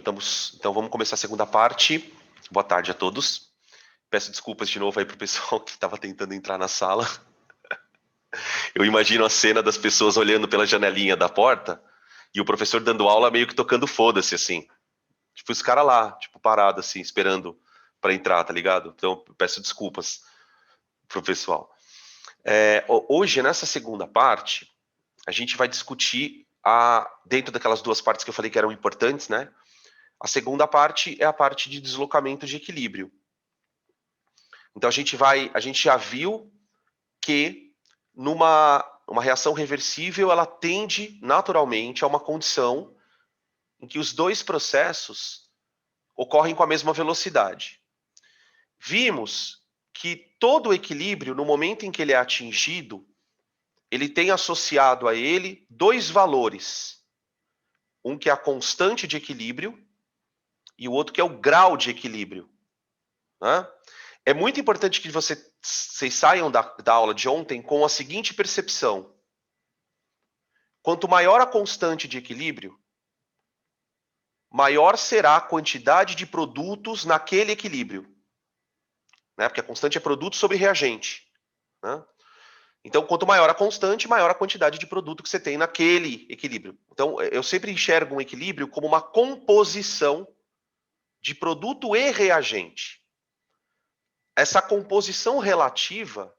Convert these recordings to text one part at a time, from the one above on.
Então vamos começar a segunda parte. Boa tarde a todos. Peço desculpas de novo aí pro pessoal que estava tentando entrar na sala. Eu imagino a cena das pessoas olhando pela janelinha da porta e o professor dando aula meio que tocando foda-se, assim. Tipo, os caras lá, tipo, parado, assim, esperando para entrar, tá ligado? Então, peço desculpas pro pessoal. Hoje, nessa segunda parte, a gente vai discutir, dentro daquelas duas partes que eu falei que eram importantes, né? A segunda parte é a parte de deslocamento de equilíbrio. Então, a gente já viu que uma reação reversível, ela tende naturalmente a uma condição em que os dois processos ocorrem com a mesma velocidade. Vimos que todo equilíbrio, no momento em que ele é atingido, ele tem associado a ele dois valores. Um que é a constante de equilíbrio e o outro que é o grau de equilíbrio. Né? É muito importante que vocês saiam da aula de ontem com a seguinte percepção. Quanto maior a constante de equilíbrio, maior será a quantidade de produtos naquele equilíbrio. Né? Porque a constante é produto sobre reagente. Né? Então, quanto maior a constante, maior a quantidade de produto que você tem naquele equilíbrio. Então, eu sempre enxergo um equilíbrio como uma composição de produto e reagente. Essa composição relativa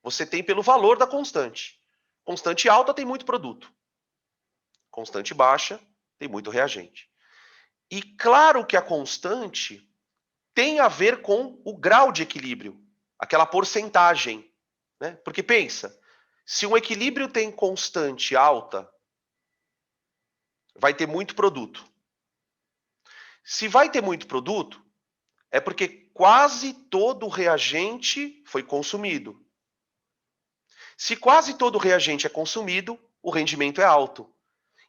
você tem pelo valor da constante. Constante alta tem muito produto. Constante baixa tem muito reagente. E claro que a constante tem a ver com o grau de equilíbrio, aquela porcentagem. Né? Porque pensa, se um equilíbrio tem constante alta, vai ter muito produto. Se vai ter muito produto, é porque quase todo o reagente foi consumido. Se quase todo o reagente é consumido, o rendimento é alto.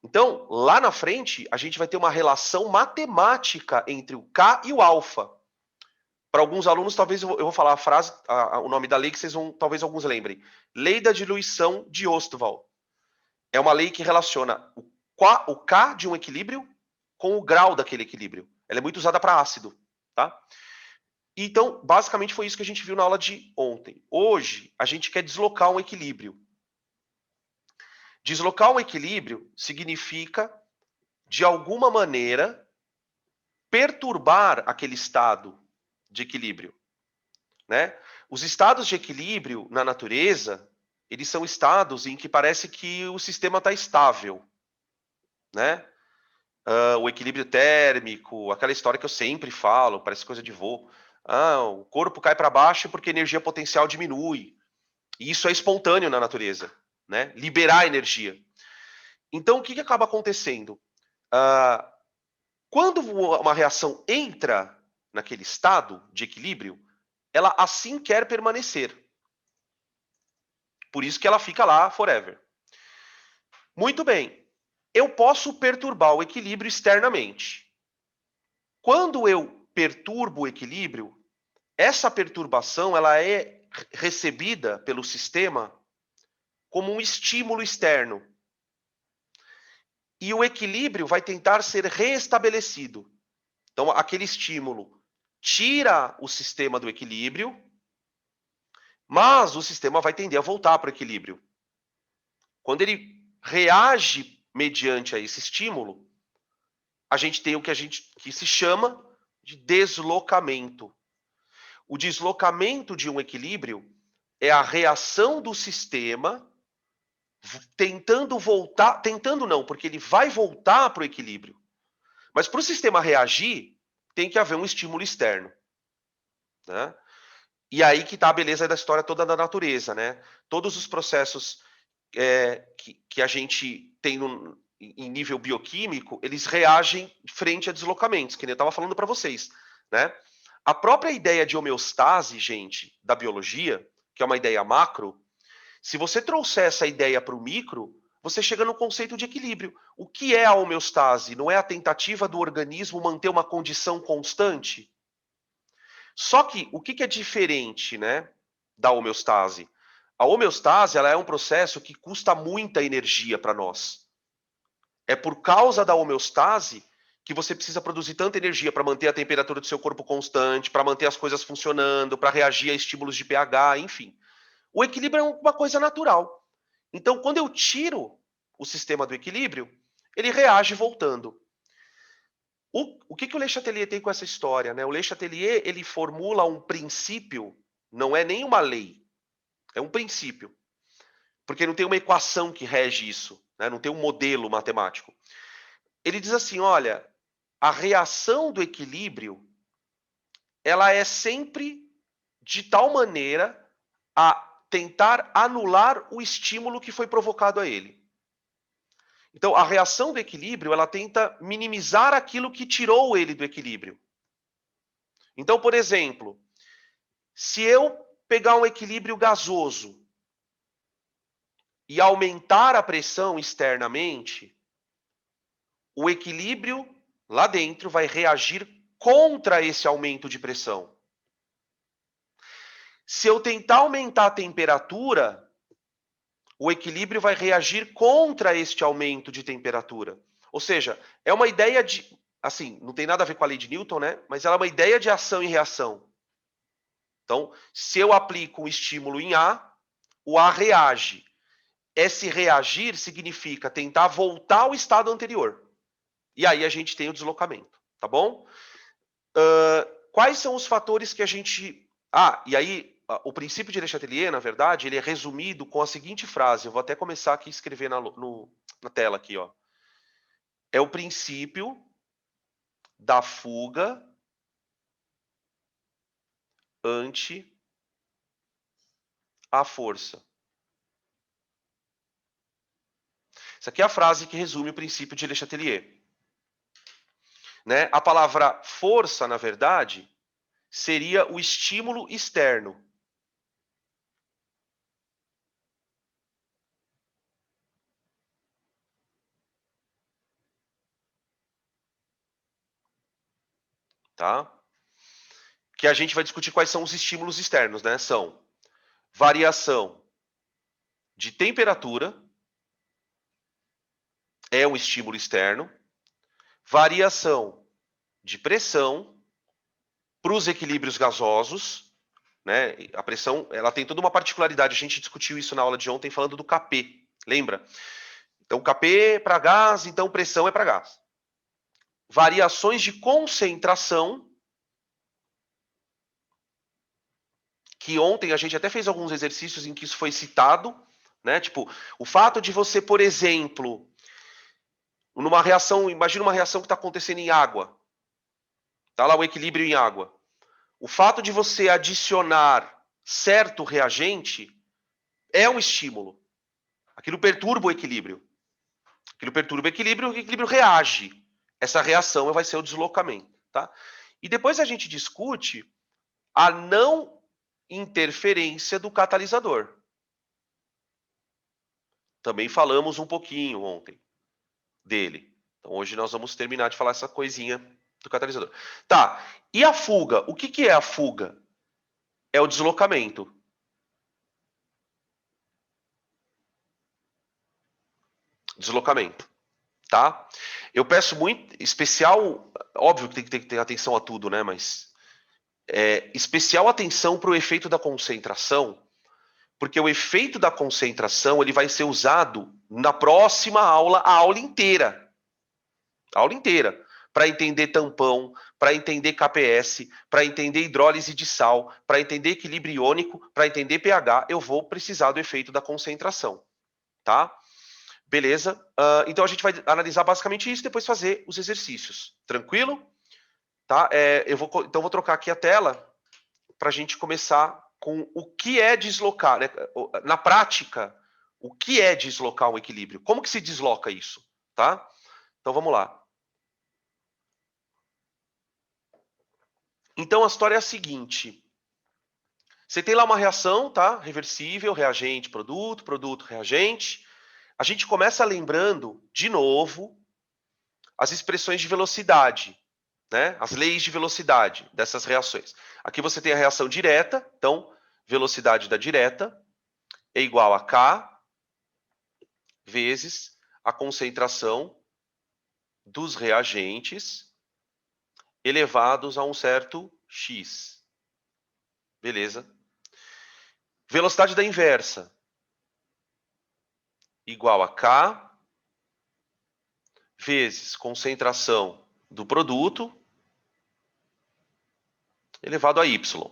Então, lá na frente, a gente vai ter uma relação matemática entre o K e o alfa. Para alguns alunos, talvez eu vou falar a frase, o nome da lei que talvez alguns lembrem. Lei da diluição de Ostwald. É uma lei que relaciona o K de um equilíbrio com o grau daquele equilíbrio. Ela é muito usada para ácido, tá? Então, basicamente foi isso que a gente viu na aula de ontem. Hoje, a gente quer deslocar um equilíbrio. Deslocar um equilíbrio significa, de alguma maneira, perturbar aquele estado de equilíbrio. Né? Os estados de equilíbrio na natureza, eles são estados em que parece que o sistema está estável. Né? O equilíbrio térmico, aquela história que eu sempre falo, parece coisa de vô. O corpo cai para baixo porque a energia potencial diminui. E isso é espontâneo na natureza. Né? Liberar energia. Então, o que acaba acontecendo? Quando uma reação entra naquele estado de equilíbrio, ela assim quer permanecer. Por isso que ela fica lá forever. Muito bem. Eu posso perturbar o equilíbrio externamente. Quando eu perturbo o equilíbrio, essa perturbação ela é recebida pelo sistema como um estímulo externo. E o equilíbrio vai tentar ser reestabelecido. Então, aquele estímulo tira o sistema do equilíbrio, mas o sistema vai tender a voltar para o equilíbrio. Quando ele reage mediante a esse estímulo, a gente tem o que se chama de deslocamento. O deslocamento de um equilíbrio é a reação do sistema tentando voltar, tentando não, porque ele vai voltar para o equilíbrio. Mas para o sistema reagir, tem que haver um estímulo externo. Né? E aí que está a beleza da história toda da natureza. Né? Todos os processos que a gente tem em nível bioquímico, eles reagem frente a deslocamentos, que nem eu estava falando para vocês. Né? A própria ideia de homeostase, gente, da biologia, que é uma ideia macro, se você trouxer essa ideia para o micro, você chega no conceito de equilíbrio. O que é a homeostase? Não é a tentativa do organismo manter uma condição constante? Só que o que é diferente, né, da homeostase? A homeostase ela é um processo que custa muita energia para nós. É por causa da homeostase que você precisa produzir tanta energia para manter a temperatura do seu corpo constante, para manter as coisas funcionando, para reagir a estímulos de pH, enfim. O equilíbrio é uma coisa natural. Então, quando eu tiro o sistema do equilíbrio, ele reage voltando. O que o Le Chatelier tem com essa história? Né? O Le Chatelier ele formula um princípio, não é nem uma lei, é um princípio. Porque não tem uma equação que rege isso, né? Não tem um modelo matemático. Ele diz assim, olha, a reação do equilíbrio ela é sempre de tal maneira a tentar anular o estímulo que foi provocado a ele. Então, a reação do equilíbrio, ela tenta minimizar aquilo que tirou ele do equilíbrio. Então, por exemplo, se eu pegar um equilíbrio gasoso e aumentar a pressão externamente, o equilíbrio lá dentro vai reagir contra esse aumento de pressão. Se eu tentar aumentar a temperatura, o equilíbrio vai reagir contra este aumento de temperatura. Ou seja, é uma ideia de, assim, não tem nada a ver com a lei de Newton, né? Mas ela é uma ideia de ação e reação. Então, se eu aplico um estímulo em A, o A reage. Esse reagir significa tentar voltar ao estado anterior. E aí a gente tem o deslocamento, tá bom? Quais são os fatores que a gente... e aí o princípio de Le Chatelier, na verdade, ele é resumido com a seguinte frase. Eu vou até começar aqui a escrever na tela aqui, ó. É o princípio da fuga ante a força. Essa aqui é a frase que resume o princípio de Le Chatelier. Né? A palavra força, na verdade, seria o estímulo externo. Tá? Que a gente vai discutir quais são os estímulos externos, né? São variação de temperatura, é um estímulo externo, variação de pressão para os equilíbrios gasosos, né? A pressão, ela tem toda uma particularidade, a gente discutiu isso na aula de ontem falando do Kp, lembra? Então, Kp para gás, então pressão é para gás. Variações de concentração, que ontem a gente até fez alguns exercícios em que isso foi citado, né? Tipo, o fato de você, por exemplo, numa reação, imagina uma reação que está acontecendo em água. Está lá o equilíbrio em água. O fato de você adicionar certo reagente é um estímulo. Aquilo perturba o equilíbrio. Aquilo perturba o equilíbrio reage. Essa reação vai ser o deslocamento. Tá? E depois a gente discute a não interferência do catalisador. Também falamos um pouquinho ontem dele. Então hoje nós vamos terminar de falar essa coisinha do catalisador. Tá, e a fuga? O que é a fuga? É o deslocamento. Deslocamento, tá? Eu peço muito, especial, óbvio que tem que ter atenção a tudo, né? Mas especial atenção para o efeito da concentração, porque o efeito da concentração ele vai ser usado na próxima aula, a aula inteira. A aula inteira. Para entender tampão, para entender KPS, para entender hidrólise de sal, para entender equilíbrio iônico, para entender pH, eu vou precisar do efeito da concentração, tá? Beleza? Então a gente vai analisar basicamente isso e depois fazer os exercícios. Tranquilo? Tá? Então vou trocar aqui a tela para a gente começar com o que é deslocar, né? Na prática, o que é deslocar um equilíbrio? Como que se desloca isso? Tá? Então vamos lá. Então a história é a seguinte. Você tem lá uma reação, tá? Reversível, reagente, produto, produto, reagente. A gente começa lembrando, de novo, as expressões de velocidade, né? As leis de velocidade dessas reações. Aqui você tem a reação direta, então, velocidade da direta é igual a K vezes a concentração dos reagentes elevados a um certo x. Beleza? Velocidade da inversa igual a K vezes concentração do produto elevado a Y.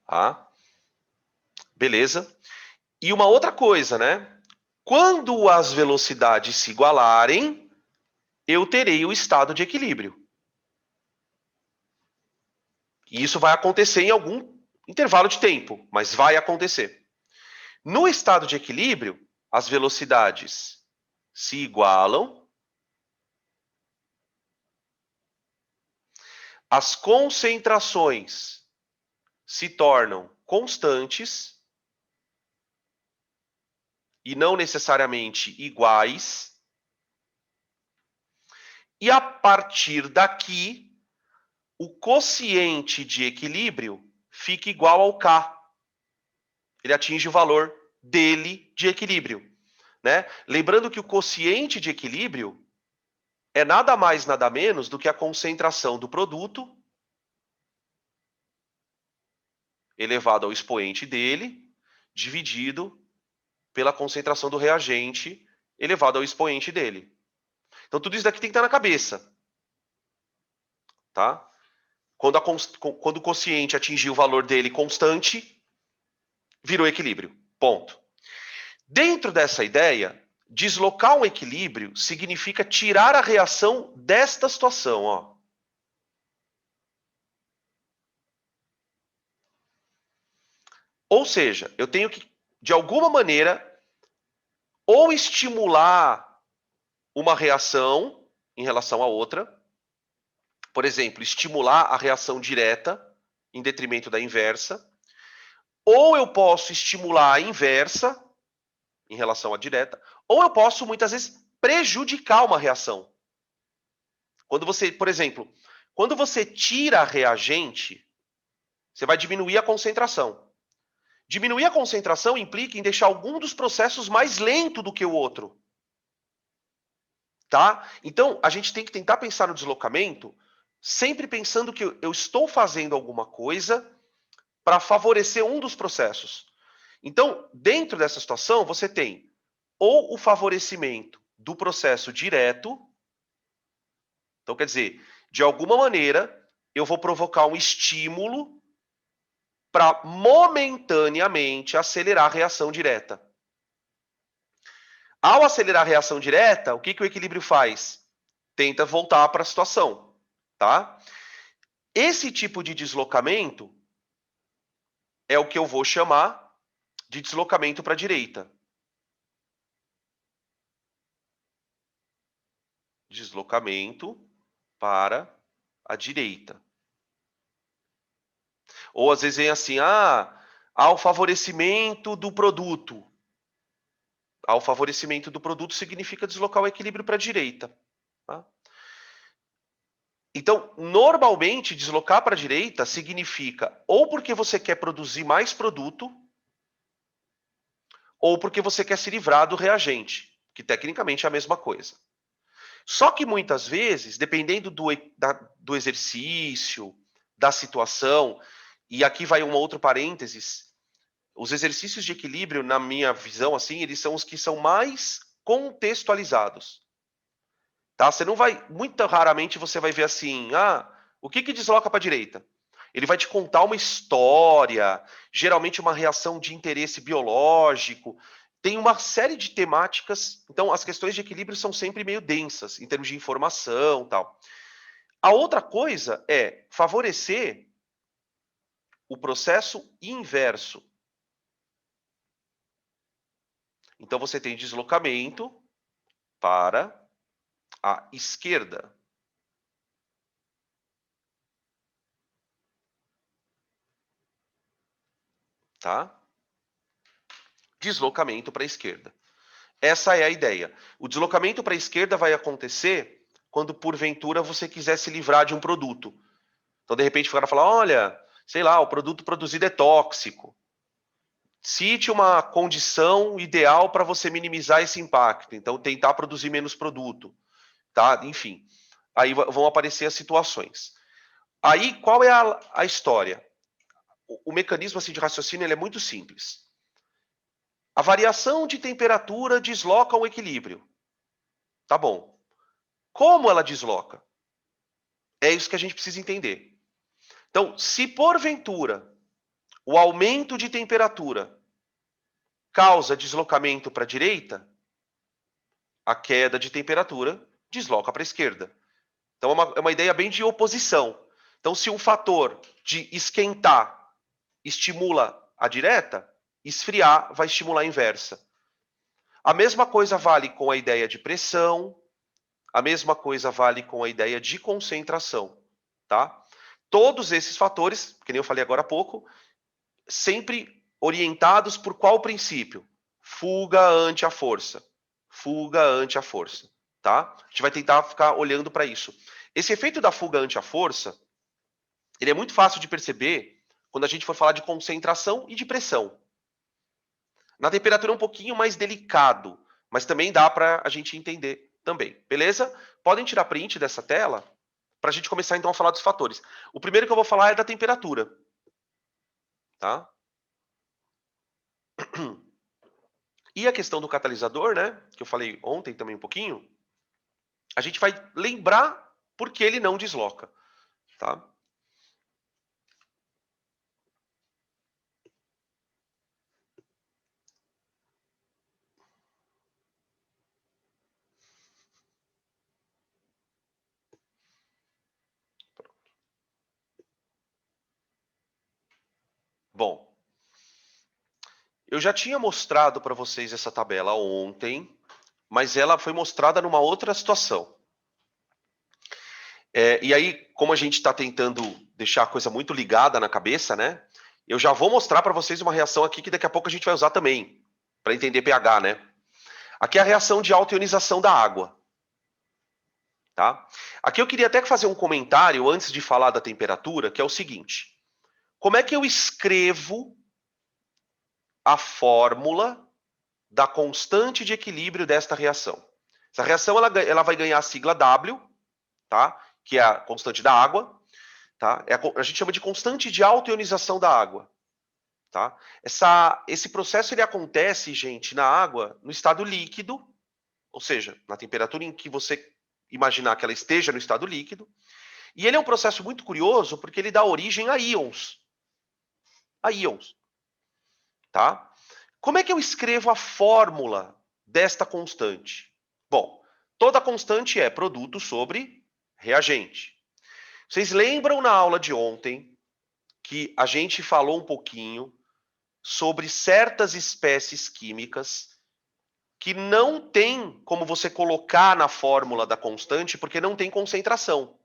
Tá? Beleza? E uma outra coisa, né? Quando as velocidades se igualarem, eu terei o estado de equilíbrio. E isso vai acontecer em algum intervalo de tempo, mas vai acontecer. No estado de equilíbrio, as velocidades se igualam, as concentrações se tornam constantes e não necessariamente iguais. E a partir daqui, o quociente de equilíbrio fica igual ao K. Ele atinge o valor dele de equilíbrio. Né? Lembrando que o quociente de equilíbrio é nada mais, nada menos do que a concentração do produto elevado ao expoente dele, dividido pela concentração do reagente elevado ao expoente dele. Então, tudo isso daqui tem que estar na cabeça. Tá? Quando o quociente atingir o valor dele constante, virou equilíbrio. Ponto. Dentro dessa ideia, deslocar um equilíbrio significa tirar a reação desta situação. Ó. Ou seja, eu tenho que, de alguma maneira, ou estimular uma reação em relação à outra, por exemplo, estimular a reação direta em detrimento da inversa, ou eu posso estimular a inversa em relação à direta, ou eu posso, muitas vezes, prejudicar uma reação. Quando você, por exemplo, quando você tira a reagente, você vai diminuir a concentração. Diminuir a concentração implica em deixar algum dos processos mais lento do que o outro. Tá? Então, a gente tem que tentar pensar no deslocamento sempre pensando que eu estou fazendo alguma coisa para favorecer um dos processos. Então, dentro dessa situação, você tem ou o favorecimento do processo direto. Então, quer dizer, de alguma maneira, eu vou provocar um estímulo para momentaneamente acelerar a reação direta. Ao acelerar a reação direta, o que o equilíbrio faz? Tenta voltar para a situação. Tá? Esse tipo de deslocamento é o que eu vou chamar de deslocamento para a direita. Deslocamento para a direita. Ou às vezes vem assim, há o favorecimento do produto. Ao favorecimento do produto significa deslocar o equilíbrio para a direita. Tá? Então, normalmente, deslocar para a direita significa ou porque você quer produzir mais produto, ou porque você quer se livrar do reagente, que tecnicamente é a mesma coisa. Só que muitas vezes, dependendo do exercício, da situação, e aqui vai um outro parênteses, os exercícios de equilíbrio, na minha visão, assim, eles são os que são mais contextualizados. Tá? Você não vai, muito raramente você vai ver assim, o que desloca para a direita? Ele vai te contar uma história, geralmente uma reação de interesse biológico. Tem uma série de temáticas, então as questões de equilíbrio são sempre meio densas, em termos de informação e tal. A outra coisa é favorecer o processo inverso. Então você tem deslocamento para a esquerda. Tá? Deslocamento para a esquerda. Essa é a ideia. O deslocamento para a esquerda vai acontecer quando, porventura, você quiser se livrar de um produto. Então, de repente, o cara fala, olha, sei lá, o produto produzido é tóxico. Cite uma condição ideal para você minimizar esse impacto. Então, tentar produzir menos produto. tá? Enfim, aí vão aparecer as situações. Aí, qual é a história? O mecanismo assim, de raciocínio ele é muito simples. A variação de temperatura desloca o equilíbrio. Tá bom. Como ela desloca? É isso que a gente precisa entender. Então, se porventura o aumento de temperatura causa deslocamento para a direita, a queda de temperatura desloca para a esquerda. Então, é uma ideia bem de oposição. Então, se um fator de esquentar estimula a direta, esfriar vai estimular a inversa. A mesma coisa vale com a ideia de pressão, a mesma coisa vale com a ideia de concentração, tá? Todos esses fatores, que nem eu falei agora há pouco, sempre orientados por qual princípio? Fuga ante a força. Fuga ante a força, tá? A gente vai tentar ficar olhando para isso. Esse efeito da fuga ante a força, ele é muito fácil de perceber quando a gente for falar de concentração e de pressão. Na temperatura é um pouquinho mais delicado, mas também dá para a gente entender também, beleza? Podem tirar print dessa tela para a gente começar então a falar dos fatores. O primeiro que eu vou falar é da temperatura, tá? E a questão do catalisador, né, que eu falei ontem também um pouquinho, a gente vai lembrar por que ele não desloca, tá? Bom, eu já tinha mostrado para vocês essa tabela ontem, mas ela foi mostrada numa outra situação. E aí, como a gente está tentando deixar a coisa muito ligada na cabeça, né? Eu já vou mostrar para vocês uma reação aqui que daqui a pouco a gente vai usar também, para entender pH, né? Aqui é a reação de autoionização da água. Tá? Aqui eu queria até fazer um comentário antes de falar da temperatura, que é o seguinte. Como é que eu escrevo a fórmula da constante de equilíbrio desta reação? Essa reação ela vai ganhar a sigla W, tá? Que é a constante da água. Tá? A gente chama de constante de autoionização da água. Tá? Esse processo ele acontece, gente, na água no estado líquido, ou seja, na temperatura em que você imaginar que ela esteja no estado líquido. E ele é um processo muito curioso porque ele dá origem a íons. A íons. Tá? Como é que eu escrevo a fórmula desta constante? Bom, toda constante é produto sobre reagente. Vocês lembram na aula de ontem que a gente falou um pouquinho sobre certas espécies químicas que não tem como você colocar na fórmula da constante porque não tem concentração.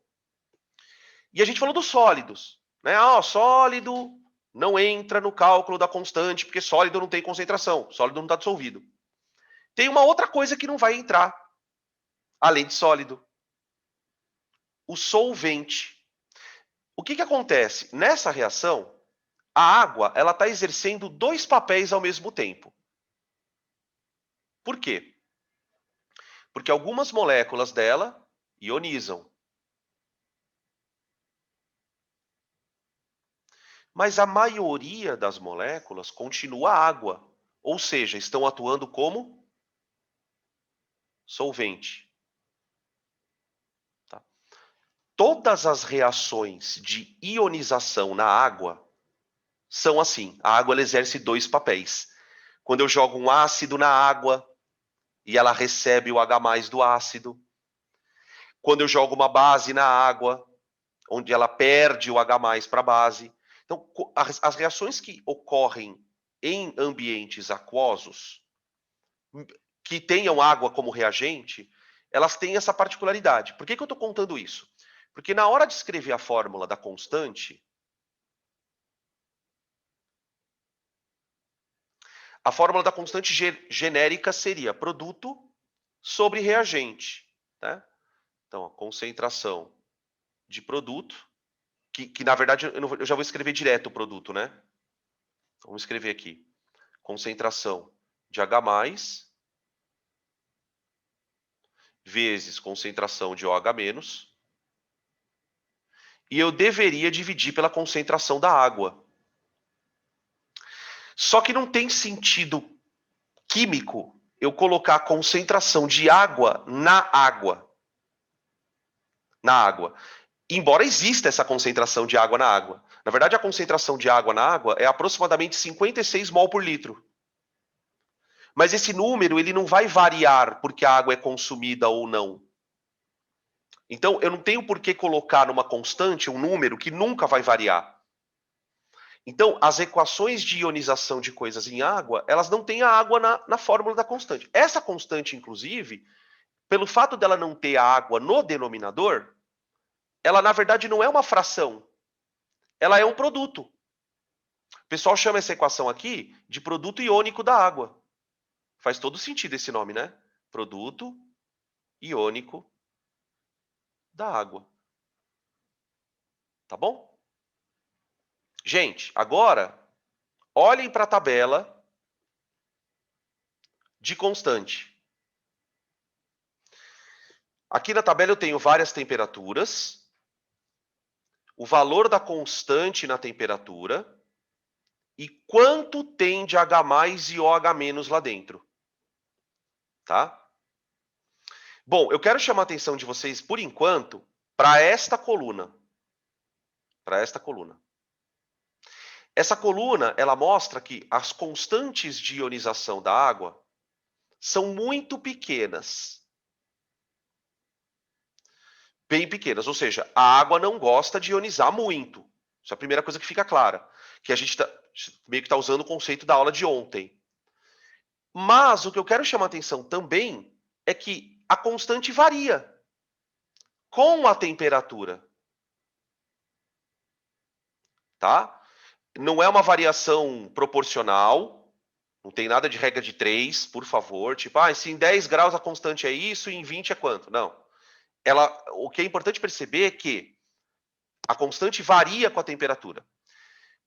E a gente falou dos sólidos, né? Sólido não entra no cálculo da constante porque sólido não tem concentração, sólido não está dissolvido. Tem uma outra coisa que não vai entrar, além de sólido. O solvente. O que acontece? Nessa reação, a água ela está exercendo dois papéis ao mesmo tempo. Por quê? Porque algumas moléculas dela ionizam. Mas a maioria das moléculas continua água, ou seja, estão atuando como solvente. Tá? Todas as reações de ionização na água são assim. A água ela exerce dois papéis. Quando eu jogo um ácido na água e ela recebe o H+ do ácido. Quando eu jogo uma base na água, onde ela perde o H+ para a base. Então, as reações que ocorrem em ambientes aquosos, que tenham água como reagente, elas têm essa particularidade. Por que eu estou contando isso? Porque na hora de escrever a fórmula da constante, a fórmula da constante genérica seria produto sobre reagente. Né? Então, a concentração de produto, que na verdade eu já vou escrever direto o produto, né? Vamos escrever aqui. Concentração de H+, vezes concentração de OH-, e eu deveria dividir pela concentração da água. Só que não tem sentido químico eu colocar a concentração de água na água. Na água. Embora exista essa concentração de água na água. Na verdade, a concentração de água na água é aproximadamente 56 mol por litro. Mas esse número ele não vai variar porque a água é consumida ou não. Então, eu não tenho por que colocar numa constante um número que nunca vai variar. Então, as equações de ionização de coisas em água, elas não têm a água na fórmula da constante. Essa constante, inclusive, pelo fato dela não ter a água no denominador, ela, na verdade, não é uma fração. Ela é um produto. O pessoal chama essa equação aqui de produto iônico da água. Faz todo sentido esse nome, né? Produto iônico da água. Tá bom? Gente, agora, olhem para a tabela de constante. Aqui na tabela eu tenho várias temperaturas, o valor da constante na temperatura e quanto tem de H+ e OH- lá dentro. Tá? Bom, eu quero chamar a atenção de vocês, por enquanto, para esta coluna. Para esta coluna. Essa coluna, ela mostra que as constantes de ionização da água são muito pequenas. Bem pequenas, ou seja, a água não gosta de ionizar muito. Isso é a primeira coisa que fica clara. Que a gente meio que está usando o conceito da aula de ontem. Mas o que eu quero chamar a atenção também é que a constante varia com a temperatura. Tá? Não é uma variação proporcional, não tem nada de regra de 3, por favor. Tipo, se em 10 graus a constante é isso e em 20 é quanto? Não. O que é importante perceber é que a constante varia com a temperatura.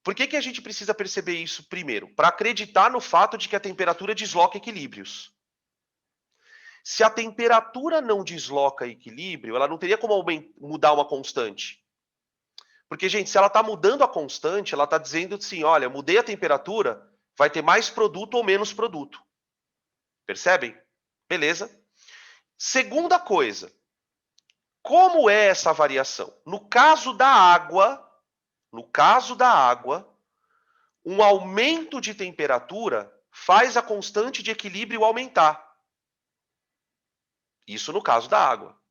Por que a gente precisa perceber isso primeiro? Para acreditar no fato de que a temperatura desloca equilíbrios. Se a temperatura não desloca equilíbrio, ela não teria como mudar uma constante. Porque, gente, se ela está mudando a constante, ela está dizendo assim, olha, mudei a temperatura, vai ter mais produto ou menos produto. Percebem? Beleza. Segunda coisa, como é essa variação? No caso da água, um aumento de temperatura faz a constante de equilíbrio aumentar. Isso no caso da água.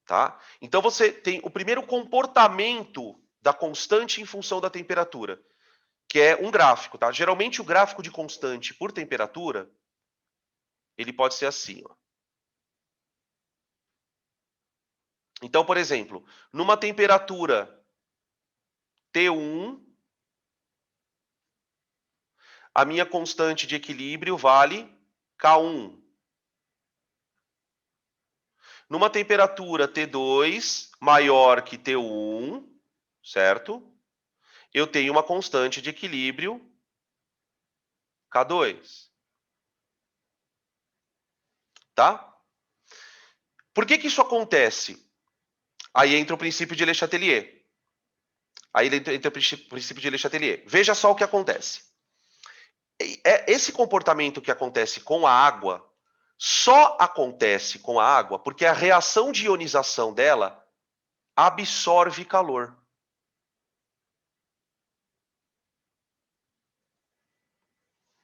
Tá? Então você tem o primeiro comportamento da constante em função da temperatura, que é um gráfico. Tá? Geralmente o gráfico de constante por temperatura, ele pode ser assim. Ó. Então, por exemplo, numa temperatura T1, a minha constante de equilíbrio vale K1. Numa temperatura T2 maior que T1, certo? Eu tenho uma constante de equilíbrio K2. Tá? Por que isso acontece? Aí entra o princípio de Le Chatelier. Veja só o que acontece. Esse comportamento que acontece com a água só acontece com a água porque a reação de ionização dela absorve calor.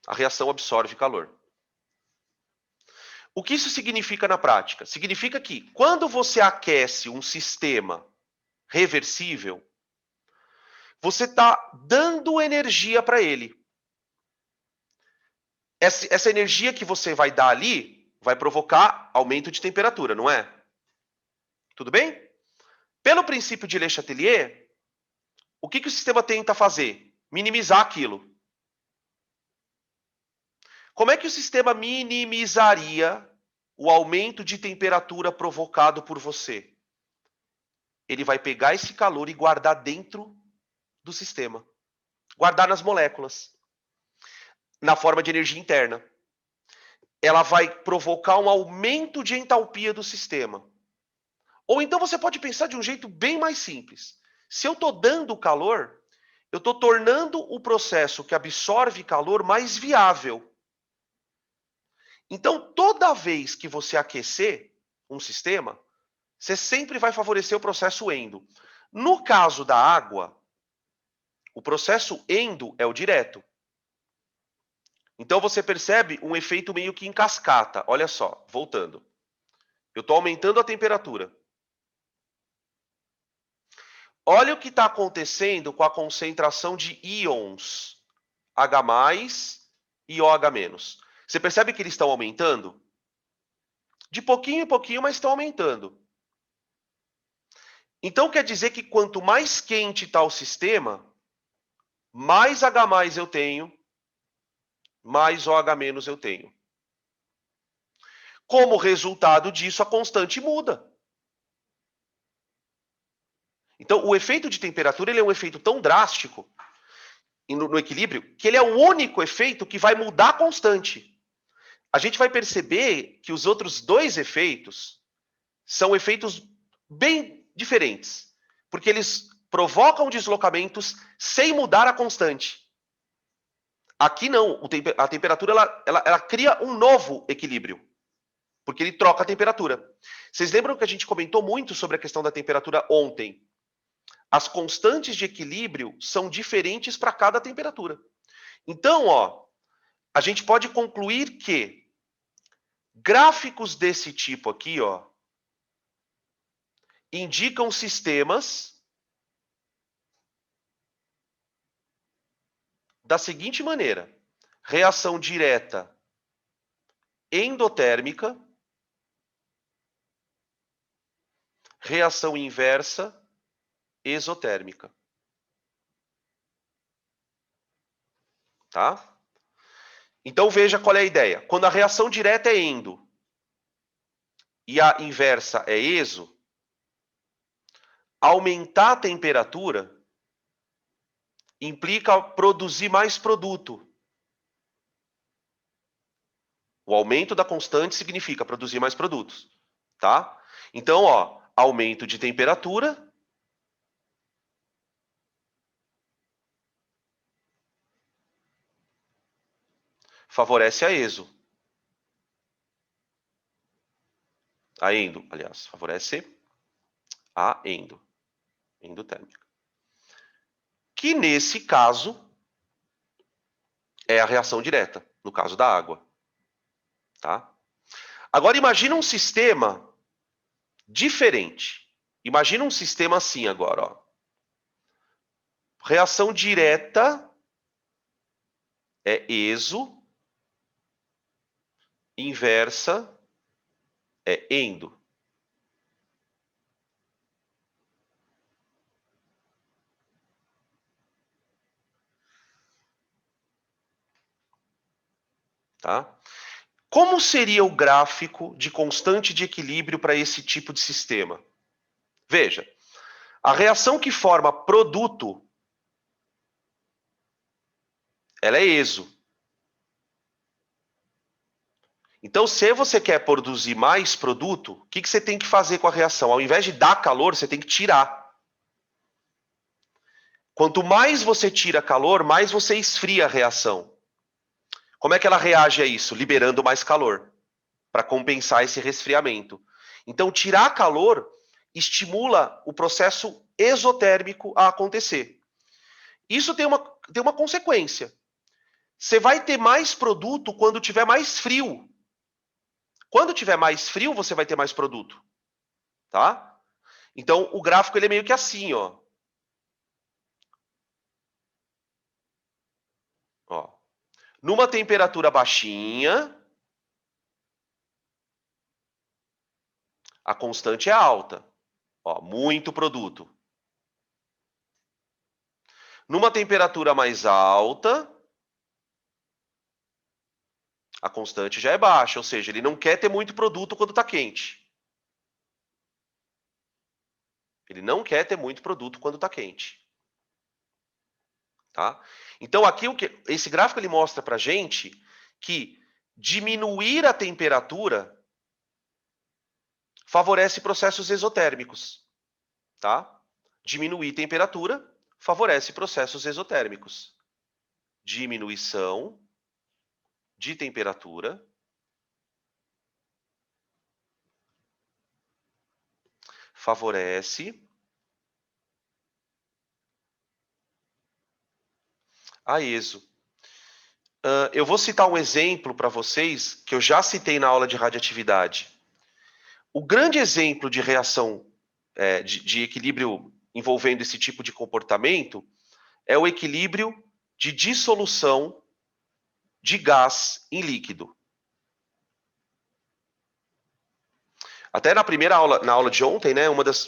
A reação absorve calor. O que isso significa na prática? Significa que quando você aquece um sistema reversível, você está dando energia para ele. Essa energia que você vai dar ali vai provocar aumento de temperatura, não é? Tudo bem? Pelo princípio de Le Chatelier, o que o sistema tenta fazer? Minimizar aquilo. Como é que o sistema minimizaria o aumento de temperatura provocado por você? Ele vai pegar esse calor e guardar dentro do sistema. Guardar nas moléculas. Na forma de energia interna. ela vai provocar um aumento de entalpia do sistema. Ou então você pode pensar de um jeito bem mais simples. Se eu estou dando calor, eu estou tornando o processo que absorve calor mais viável. Então, toda vez que você aquecer um sistema, você sempre vai favorecer o processo endo. No caso da água, o processo endo é o direto. Então você percebe um efeito meio que em cascata. Olha só, voltando. Eu estou aumentando a temperatura. Olha o que está acontecendo com a concentração de íons H+, e OH-. Você percebe que eles estão aumentando? De pouquinho em pouquinho, mas estão aumentando. Então quer dizer que quanto mais quente está o sistema, mais H+ eu tenho, mais OH- eu tenho. Como resultado disso, a constante muda. Então, o efeito de temperatura ele é um efeito tão drástico no equilíbrio que ele é o único efeito que vai mudar a constante. A gente vai perceber que os outros dois efeitos são efeitos bem diferentes, porque eles provocam deslocamentos sem mudar a constante. Aqui não, a temperatura ela cria um novo equilíbrio, porque ele troca a temperatura. Vocês lembram que a gente comentou muito sobre a questão da temperatura ontem? As constantes de equilíbrio são diferentes para cada temperatura. Então, ó, a gente pode concluir que gráficos desse tipo aqui, ó, indicam sistemas da seguinte maneira: reação direta endotérmica, reação inversa exotérmica. Tá? Então veja qual é a ideia. Quando a reação direta é endo e a inversa é exo, aumentar a temperatura implica produzir mais produto. O aumento da constante significa produzir mais produtos, tá? Então, ó, aumento de temperatura favorece a exo. A endo, aliás, favorece a endotérmica. Que nesse caso é a reação direta, no caso da água, tá? Agora imagina um sistema diferente. Imagina um sistema assim agora, ó. Reação direta é exo, inversa é endo. Tá? Como seria o gráfico de constante de equilíbrio para esse tipo de sistema? Veja, a reação que forma produto, ela é exo. Então, se você quer produzir mais produto, o que você tem que fazer com a reação? Ao invés de dar calor, você tem que tirar. Quanto mais você tira calor, mais você esfria a reação. Como é que ela reage a isso? Liberando mais calor, para compensar esse resfriamento. Então, tirar calor estimula o processo exotérmico a acontecer. Isso tem uma consequência. Você vai ter mais produto quando tiver mais frio. Quando tiver mais frio, você vai ter mais produto. Tá? Então, o gráfico ele é meio que assim, ó. Ó. Numa temperatura baixinha, a constante é alta. Ó, muito produto. Numa temperatura mais alta, a constante já é baixa, ou seja, ele não quer ter muito produto quando está quente. Ele não quer ter muito produto quando está quente. Tá? Então, aqui esse gráfico ele mostra para a gente que diminuir a temperatura favorece processos exotérmicos, tá? Diminuir temperatura favorece processos exotérmicos. Diminuição de temperatura favorece a exo. Eu vou citar um exemplo para vocês que eu já citei na aula de radioatividade. O grande exemplo de reação de equilíbrio envolvendo esse tipo de comportamento é o equilíbrio de dissolução de gás em líquido. Até na primeira aula, na aula de ontem, né,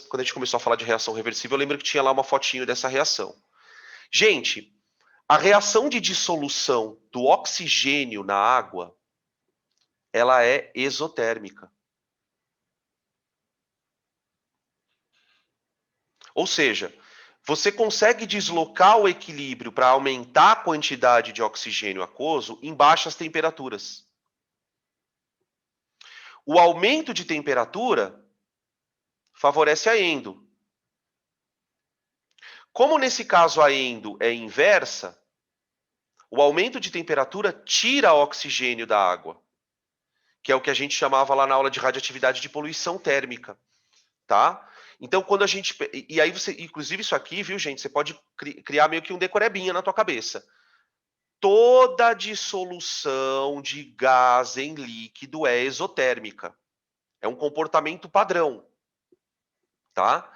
quando a gente começou a falar de reação reversível, eu lembro que tinha lá uma fotinho dessa reação. Gente, a reação de dissolução do oxigênio na água, ela é exotérmica. Ou seja, você consegue deslocar o equilíbrio para aumentar a quantidade de oxigênio aquoso em baixas temperaturas. O aumento de temperatura favorece a endo. Como nesse caso a endo é inversa, o aumento de temperatura tira oxigênio da água, que é o que a gente chamava lá na aula de radioatividade de poluição térmica, tá? Então, quando a gente... E aí você... Inclusive isso aqui, viu, gente? Você pode criar meio que um decorebinha na tua cabeça. Toda dissolução de gás em líquido é exotérmica. É um comportamento padrão, tá?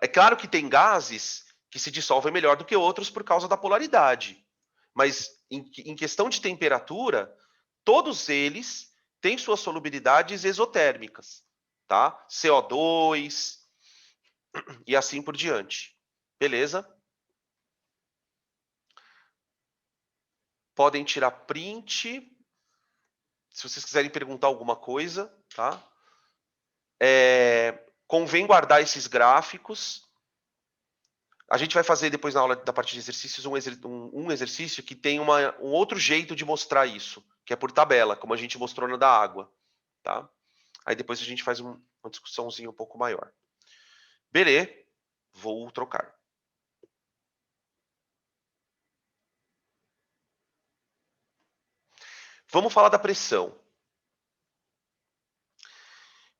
É claro que tem gases que se dissolvem melhor do que outros por causa da polaridade. Mas em questão de temperatura, todos eles têm suas solubilidades exotérmicas, tá? CO2 e assim por diante. Beleza? Podem tirar print. Se vocês quiserem perguntar alguma coisa, tá? Convém guardar esses gráficos. A gente vai fazer depois na aula da parte de exercícios um exercício que tem um outro jeito de mostrar isso, que é por tabela, como a gente mostrou na da água, tá? Aí depois a gente faz uma discussãozinha um pouco maior. Beleza, vou trocar. Vamos falar da pressão.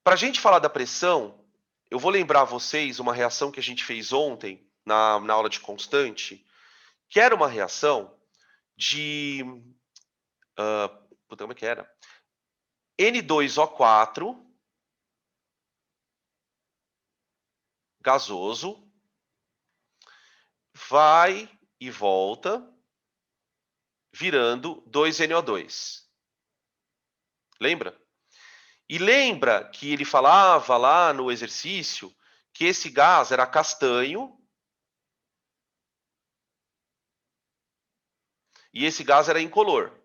Para a gente falar da pressão, eu vou lembrar a vocês uma reação que a gente fez ontem, na aula de constante, que era uma reação de... como é que era? N2O4, gasoso, vai e volta, virando 2NO2. Lembra? E lembra que ele falava lá no exercício que esse gás era castanho e esse gás era incolor.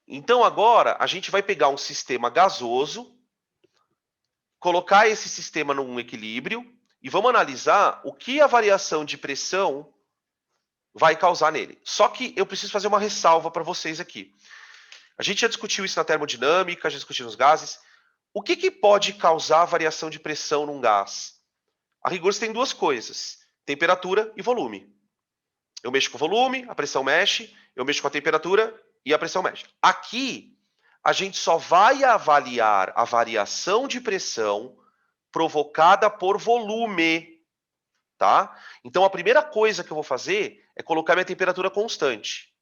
Então agora a gente vai pegar um sistema gasoso, colocar esse sistema num equilíbrio e vamos analisar o que a variação de pressão vai causar nele. Só que eu preciso fazer uma ressalva para vocês aqui. A gente já discutiu isso na termodinâmica, já discutiu nos gases. O que pode causar variação de pressão num gás? A rigor, você tem duas coisas: temperatura e volume. Eu mexo com o volume, a pressão mexe, eu mexo com a temperatura e a pressão mexe. Aqui, a gente só vai avaliar a variação de pressão provocada por volume, tá? Então, a primeira coisa que eu vou fazer é colocar minha temperatura constante.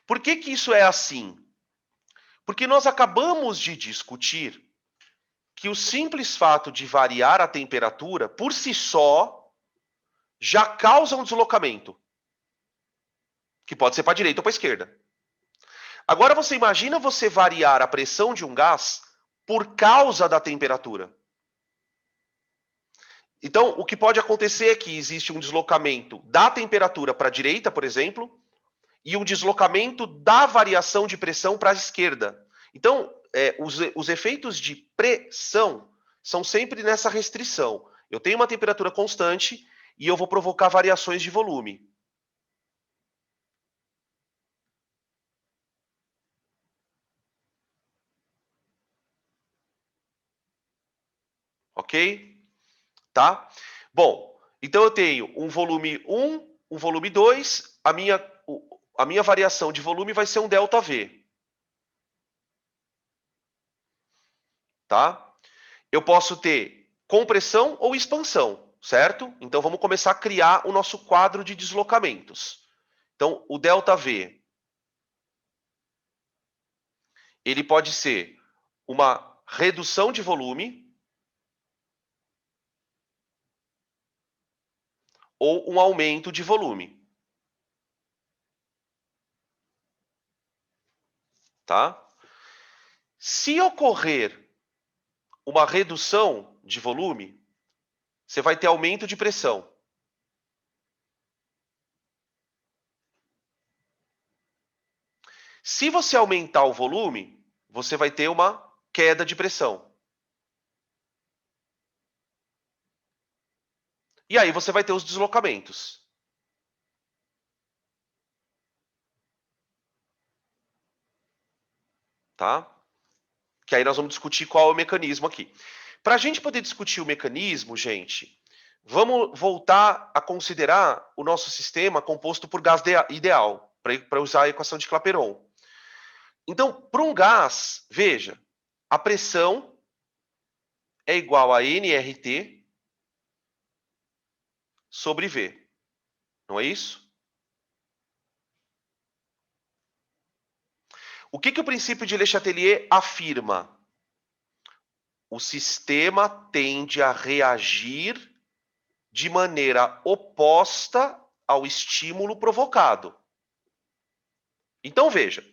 Por que isso é assim? Porque nós acabamos de discutir que o simples fato de variar a temperatura, por si só, já causa um deslocamento, que pode ser para a direita ou para a esquerda. Agora, você imagina você variar a pressão de um gás por causa da temperatura. Então, o que pode acontecer é que existe um deslocamento da temperatura para a direita, por exemplo, e um deslocamento da variação de pressão para a esquerda. Então, os efeitos de pressão são sempre nessa restrição, Eu tenho uma temperatura constante e eu vou provocar variações de volume. Ok? Tá? Bom, então eu tenho um volume 1, um volume 2, a minha variação de volume vai ser um ΔV. Tá? Eu posso ter compressão ou expansão, certo? Então vamos começar a criar o nosso quadro de deslocamentos. Então o ΔV, ele pode ser uma redução de volume ou um aumento de volume. Tá? Se ocorrer uma redução de volume, você vai ter aumento de pressão. Se você aumentar o volume, você vai ter uma queda de pressão. E aí você vai ter os deslocamentos. Tá? Que aí nós vamos discutir qual é o mecanismo aqui. Para a gente poder discutir o mecanismo, gente, vamos voltar a considerar o nosso sistema composto por gás ideal, para usar a equação de Clapeyron. Então, para um gás, veja, a pressão é igual a nRT sobre V. Não é isso? O que o princípio de Le Chatelier afirma? O sistema tende a reagir de maneira oposta ao estímulo provocado. Então, veja,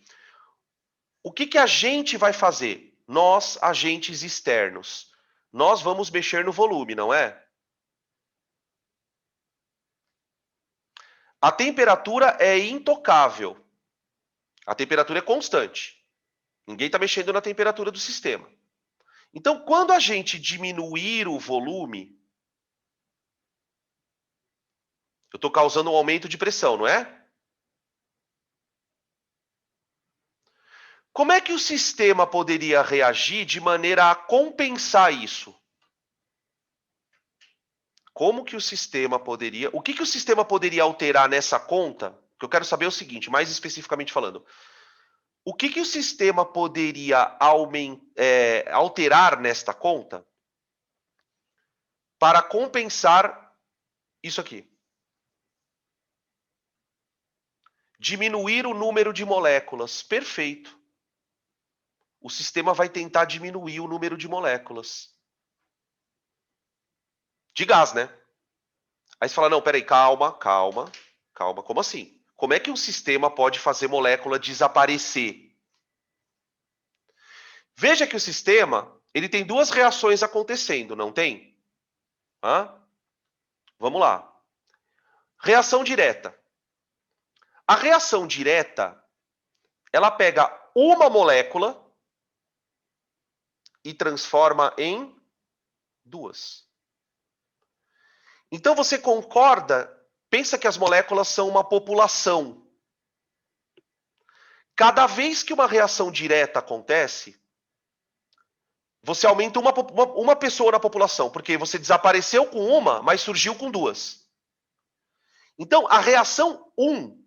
o que a gente vai fazer? Nós, agentes externos, nós vamos mexer no volume, não é? A temperatura é intocável. A temperatura é constante. Ninguém está mexendo na temperatura do sistema. Então, quando a gente diminuir o volume, eu estou causando um aumento de pressão, não é? Como é que o sistema poderia reagir de maneira a compensar isso? Como que o sistema poderia... O que o sistema poderia alterar nessa conta? O que eu quero saber é o seguinte, mais especificamente falando. O que o sistema poderia alterar nesta conta para compensar isso aqui? Diminuir o número de moléculas. Perfeito. O sistema vai tentar diminuir o número de moléculas. De gás, né? Aí você fala, não, peraí, calma. Como assim? Como é que um sistema pode fazer molécula desaparecer? Veja que o sistema, ele tem duas reações acontecendo, não tem? Vamos lá. Reação direta. A reação direta, ela pega uma molécula e transforma em duas. Então você concorda, pensa que as moléculas são uma população. Cada vez que uma reação direta acontece, você aumenta uma pessoa na população, porque você desapareceu com uma, mas surgiu com duas. Então, a reação 1,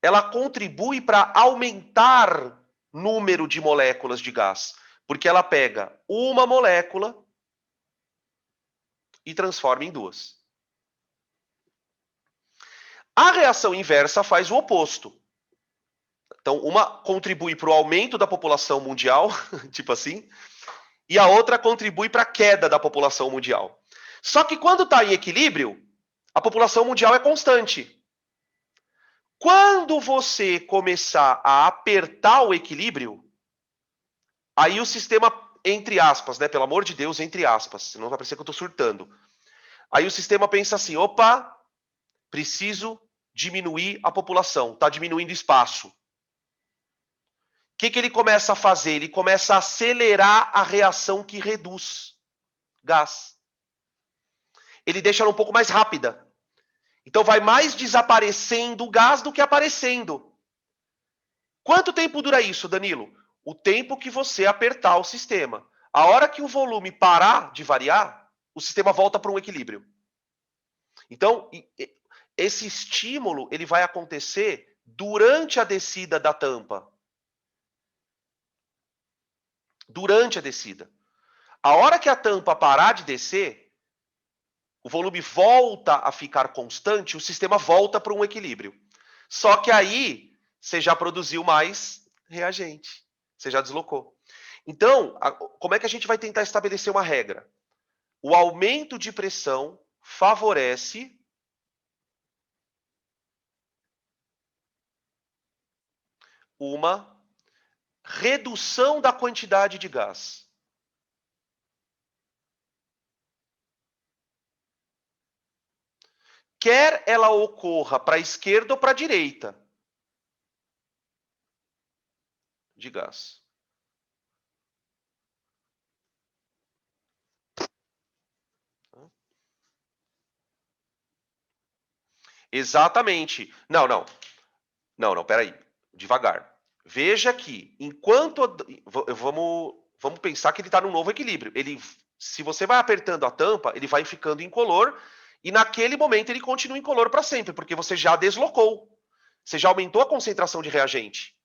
ela contribui para aumentar o número de moléculas de gás, porque ela pega uma molécula e transforma em duas. A reação inversa faz o oposto. Então, uma contribui para o aumento da população mundial, tipo assim, e a outra contribui para a queda da população mundial. Só que quando está em equilíbrio, a população mundial é constante. Quando você começar a apertar o equilíbrio, aí o sistema, entre aspas, né? Pelo amor de Deus, entre aspas, senão vai parecer que eu estou surtando. Aí o sistema pensa assim, opa, preciso diminuir a população, está diminuindo espaço. O que ele começa a fazer? Ele começa a acelerar a reação que reduz gás. ele deixa ela um pouco mais rápida. Então vai mais desaparecendo o gás do que aparecendo. Quanto tempo dura isso, Danilo? O tempo que você apertar o sistema. A hora que o volume parar de variar, o sistema volta para um equilíbrio. Então, esse estímulo ele vai acontecer durante a descida da tampa. Durante a descida. A hora que a tampa parar de descer, o volume volta a ficar constante, o sistema volta para um equilíbrio. Só que aí você já produziu mais reagente. Você já deslocou. Então, como é que a gente vai tentar estabelecer uma regra? O aumento de pressão favorece uma redução da quantidade de gás. Quer ela ocorra para a esquerda ou para a direita de gás. Exatamente. Não, peraí. Devagar. Veja que, enquanto... Vamos pensar que ele está num novo equilíbrio. Se você vai apertando a tampa, ele vai ficando incolor e naquele momento ele continua incolor para sempre, porque você já deslocou. Você já aumentou a concentração de reagente.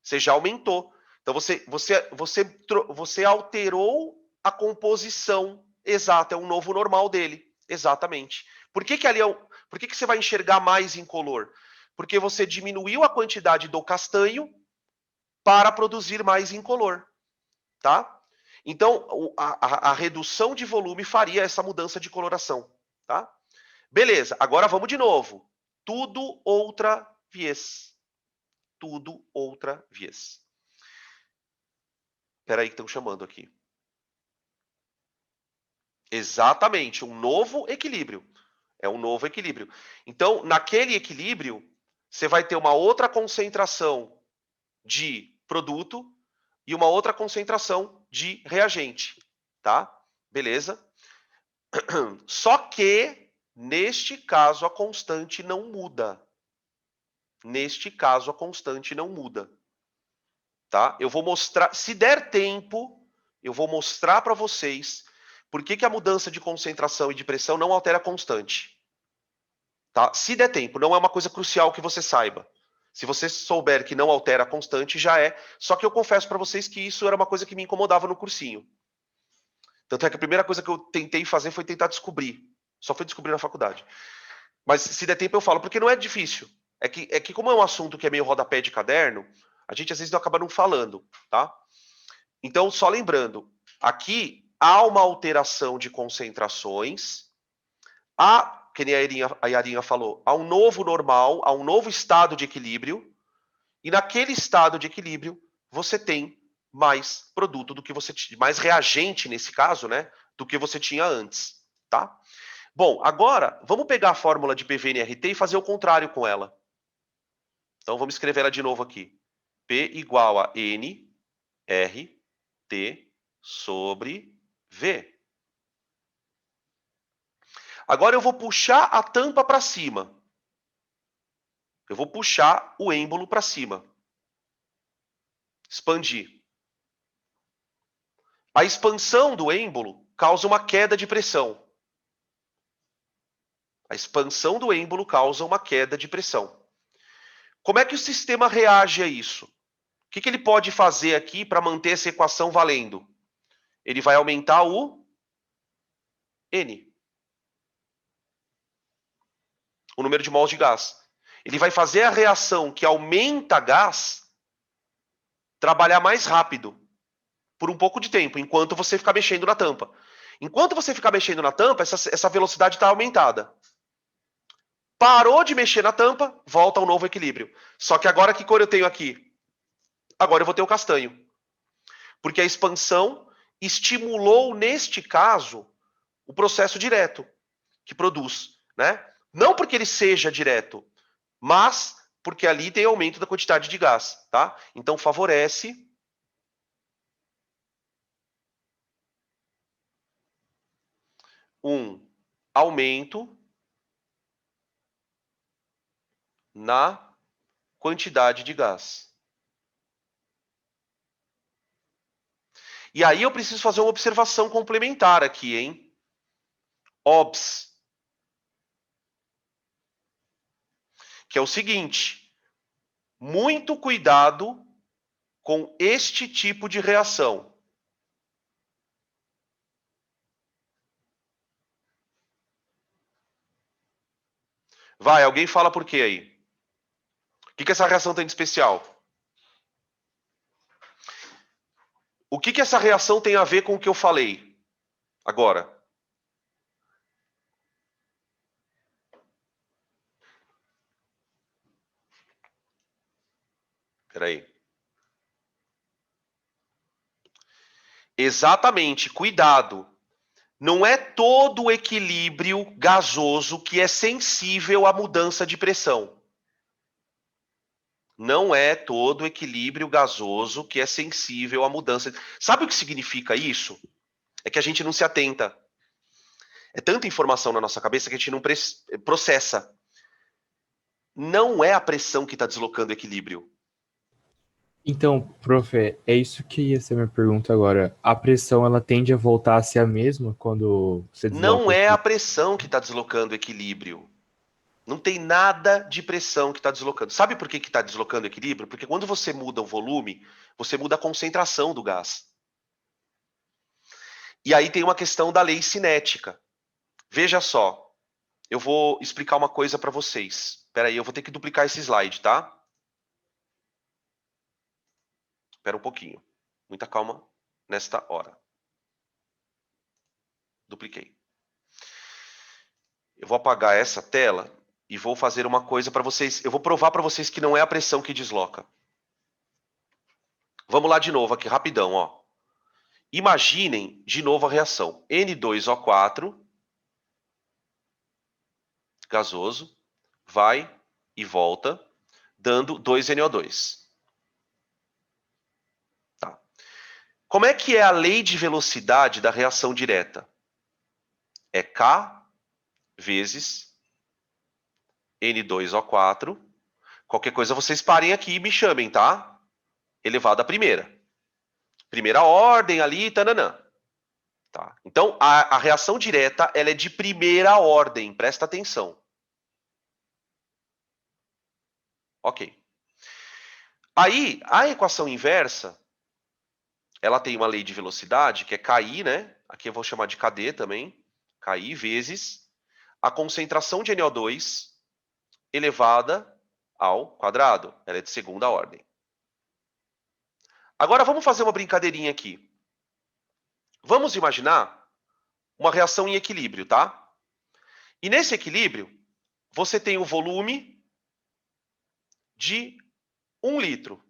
Você já aumentou. Então você alterou a composição exata, é um novo normal dele. Exatamente. Por que ali por que você vai enxergar mais incolor? Porque você diminuiu a quantidade do castanho para produzir mais incolor. Tá? Então, a redução de volume faria essa mudança de coloração. Tá? Beleza, agora vamos de novo. Tudo outra viés. Tudo outra viés. Espera aí que estão chamando aqui. Exatamente, um novo equilíbrio. É um novo equilíbrio. Então, naquele equilíbrio, você vai ter uma outra concentração de produto e uma outra concentração de reagente, tá? Beleza? Só que, neste caso, a constante não muda. Neste caso, a constante não muda. Tá? Eu vou mostrar, se der tempo, eu vou mostrar para vocês por que a mudança de concentração e de pressão não altera a constante. Tá? Se der tempo, não é uma coisa crucial que você saiba. Se você souber que não altera a constante, já é. Só que eu confesso para vocês que isso era uma coisa que me incomodava no cursinho. Tanto é que a primeira coisa que eu tentei fazer foi tentar descobrir. Só fui descobrir na faculdade. Mas se der tempo eu falo, porque não é difícil. É que como é um assunto que é meio rodapé de caderno, a gente às vezes acaba não falando, tá? Então, só lembrando, aqui há uma alteração de concentrações, que nem a Yarinha falou, há um novo normal, há um novo estado de equilíbrio, e naquele estado de equilíbrio você tem mais produto do que você tinha, mais reagente nesse caso, né, do que você tinha antes, tá? Bom, agora vamos pegar a fórmula de PV-NRT e fazer o contrário com ela. Então vamos escrever ela de novo aqui. P igual a N, R, T sobre V. Agora eu vou puxar a tampa para cima. Eu vou puxar o êmbolo para cima. Expandir. A expansão do êmbolo causa uma queda de pressão. A expansão do êmbolo causa uma queda de pressão. Como é que o sistema reage a isso? O que ele pode fazer aqui para manter essa equação valendo? Ele vai aumentar o N. O número de mols de gás. Ele vai fazer a reação que aumenta gás trabalhar mais rápido por um pouco de tempo, enquanto você ficar mexendo na tampa. Enquanto você ficar mexendo na tampa, essa velocidade está aumentada. Parou de mexer na tampa, volta ao novo equilíbrio. Só que agora que cor eu tenho aqui? Agora eu vou ter o castanho. Porque a expansão estimulou, neste caso, o processo direto que produz, né? Não porque ele seja direto, mas porque ali tem aumento da quantidade de gás, tá? Então favorece um aumento na quantidade de gás. E aí eu preciso fazer uma observação complementar aqui, hein? OBS. Que é o seguinte: muito cuidado com este tipo de reação. Vai, alguém fala por quê aí? O que essa reação tem de especial? O que essa reação tem a ver com o que eu falei agora? Espera aí. Exatamente, cuidado. Não é todo o equilíbrio gasoso que é sensível à mudança de pressão. Não é todo o equilíbrio gasoso que é sensível à mudança. Sabe o que significa isso? É que a gente não se atenta. É tanta informação na nossa cabeça que a gente não processa. Não é a pressão que está deslocando o equilíbrio. Então, prof, é isso que ia ser minha pergunta agora. A pressão, ela tende a voltar a ser a mesma quando você desloca Não o é a equilíbrio? pressão que está deslocando o equilíbrio. Não tem nada de pressão que está deslocando. Sabe por que está deslocando o equilíbrio? Porque quando você muda o volume, você muda a concentração do gás. E aí tem uma questão da lei cinética. Veja só, eu vou explicar uma coisa para vocês. Espera aí, eu vou ter que duplicar esse slide, tá? Espera um pouquinho. Muita calma nesta hora. Dupliquei. Eu vou apagar essa tela e vou fazer uma coisa para vocês. Eu vou provar para vocês que não é a pressão que desloca. Vamos lá de novo aqui, rapidão, ó. Imaginem de novo a reação. N2O4, gasoso, vai e volta, dando 2NO2. Tá. Como é que é a lei de velocidade da reação direta? É K vezes N2O4. Qualquer coisa vocês parem aqui e me chamem, tá? Elevado à primeira. Primeira ordem ali, tananã. Tá. Então, a reação direta ela é de primeira ordem, presta atenção. Ok. Aí, a equação inversa, ela tem uma lei de velocidade, que é KI, né? Aqui eu vou chamar de KD também. KI vezes a concentração de NO2 elevada ao quadrado. Ela é de segunda ordem. Agora vamos fazer uma brincadeirinha aqui. Vamos imaginar uma reação em equilíbrio, tá? E nesse equilíbrio, você tem o volume de 1 litro.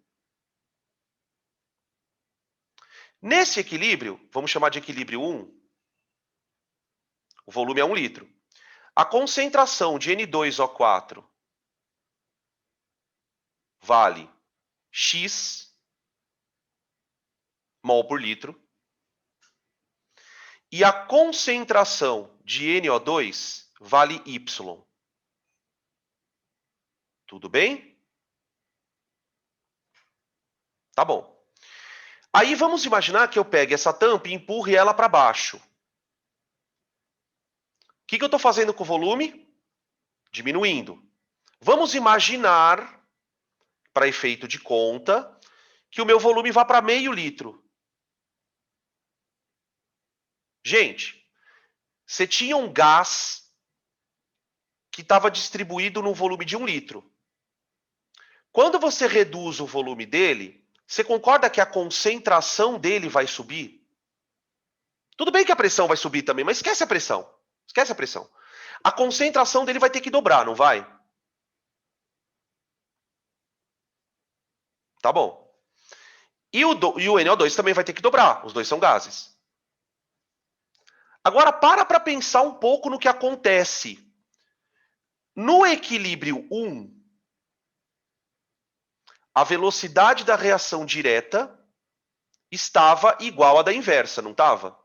Nesse equilíbrio, vamos chamar de equilíbrio 1, o volume é 1 litro. A concentração de N2O4 vale X mol por litro. E a concentração de NO2 vale Y. Tudo bem? Tá bom. Aí vamos imaginar que eu pegue essa tampa e empurre ela para baixo. O que eu estou fazendo com o volume? Diminuindo. Vamos imaginar, para efeito de conta, que o meu volume vá para meio litro. Gente, você tinha um gás que estava distribuído num volume de 1 litro. Quando você reduz o volume dele, você concorda que a concentração dele vai subir? Tudo bem que a pressão vai subir também, mas esquece a pressão. Esquece a pressão. A concentração dele vai ter que dobrar, não vai? Tá bom. E o NO2 também vai ter que dobrar. Os dois são gases. Agora, para pensar um pouco no que acontece. No equilíbrio 1, a velocidade da reação direta estava igual à da inversa, não estava?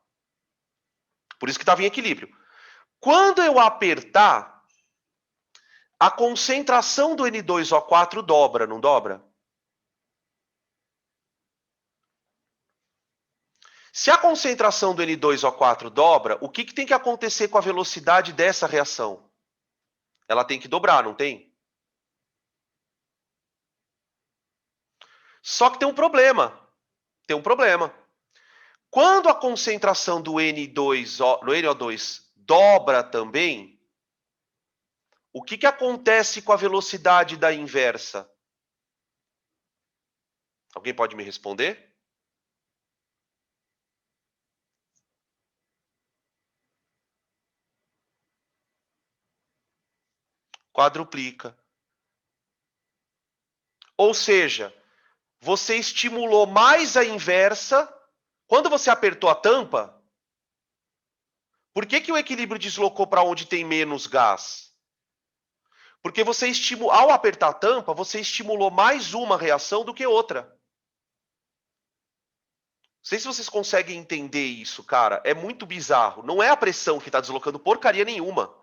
Por isso que estava em equilíbrio. Quando eu apertar, a concentração do N2O4 dobra, não dobra? Se a concentração do N2O4 dobra, o que tem que acontecer com a velocidade dessa reação? Ela tem que dobrar, não tem? Só que tem um problema. Tem um problema. Quando a concentração do NO2 dobra também, o que acontece com a velocidade da inversa? Alguém pode me responder? Quadruplica. Ou seja, você estimulou mais a inversa. Quando você apertou a tampa, por que o equilíbrio deslocou para onde tem menos gás? Porque você ao apertar a tampa, você estimulou mais uma reação do que outra. Não sei se vocês conseguem entender isso, cara. É muito bizarro. Não é a pressão que está deslocando porcaria nenhuma.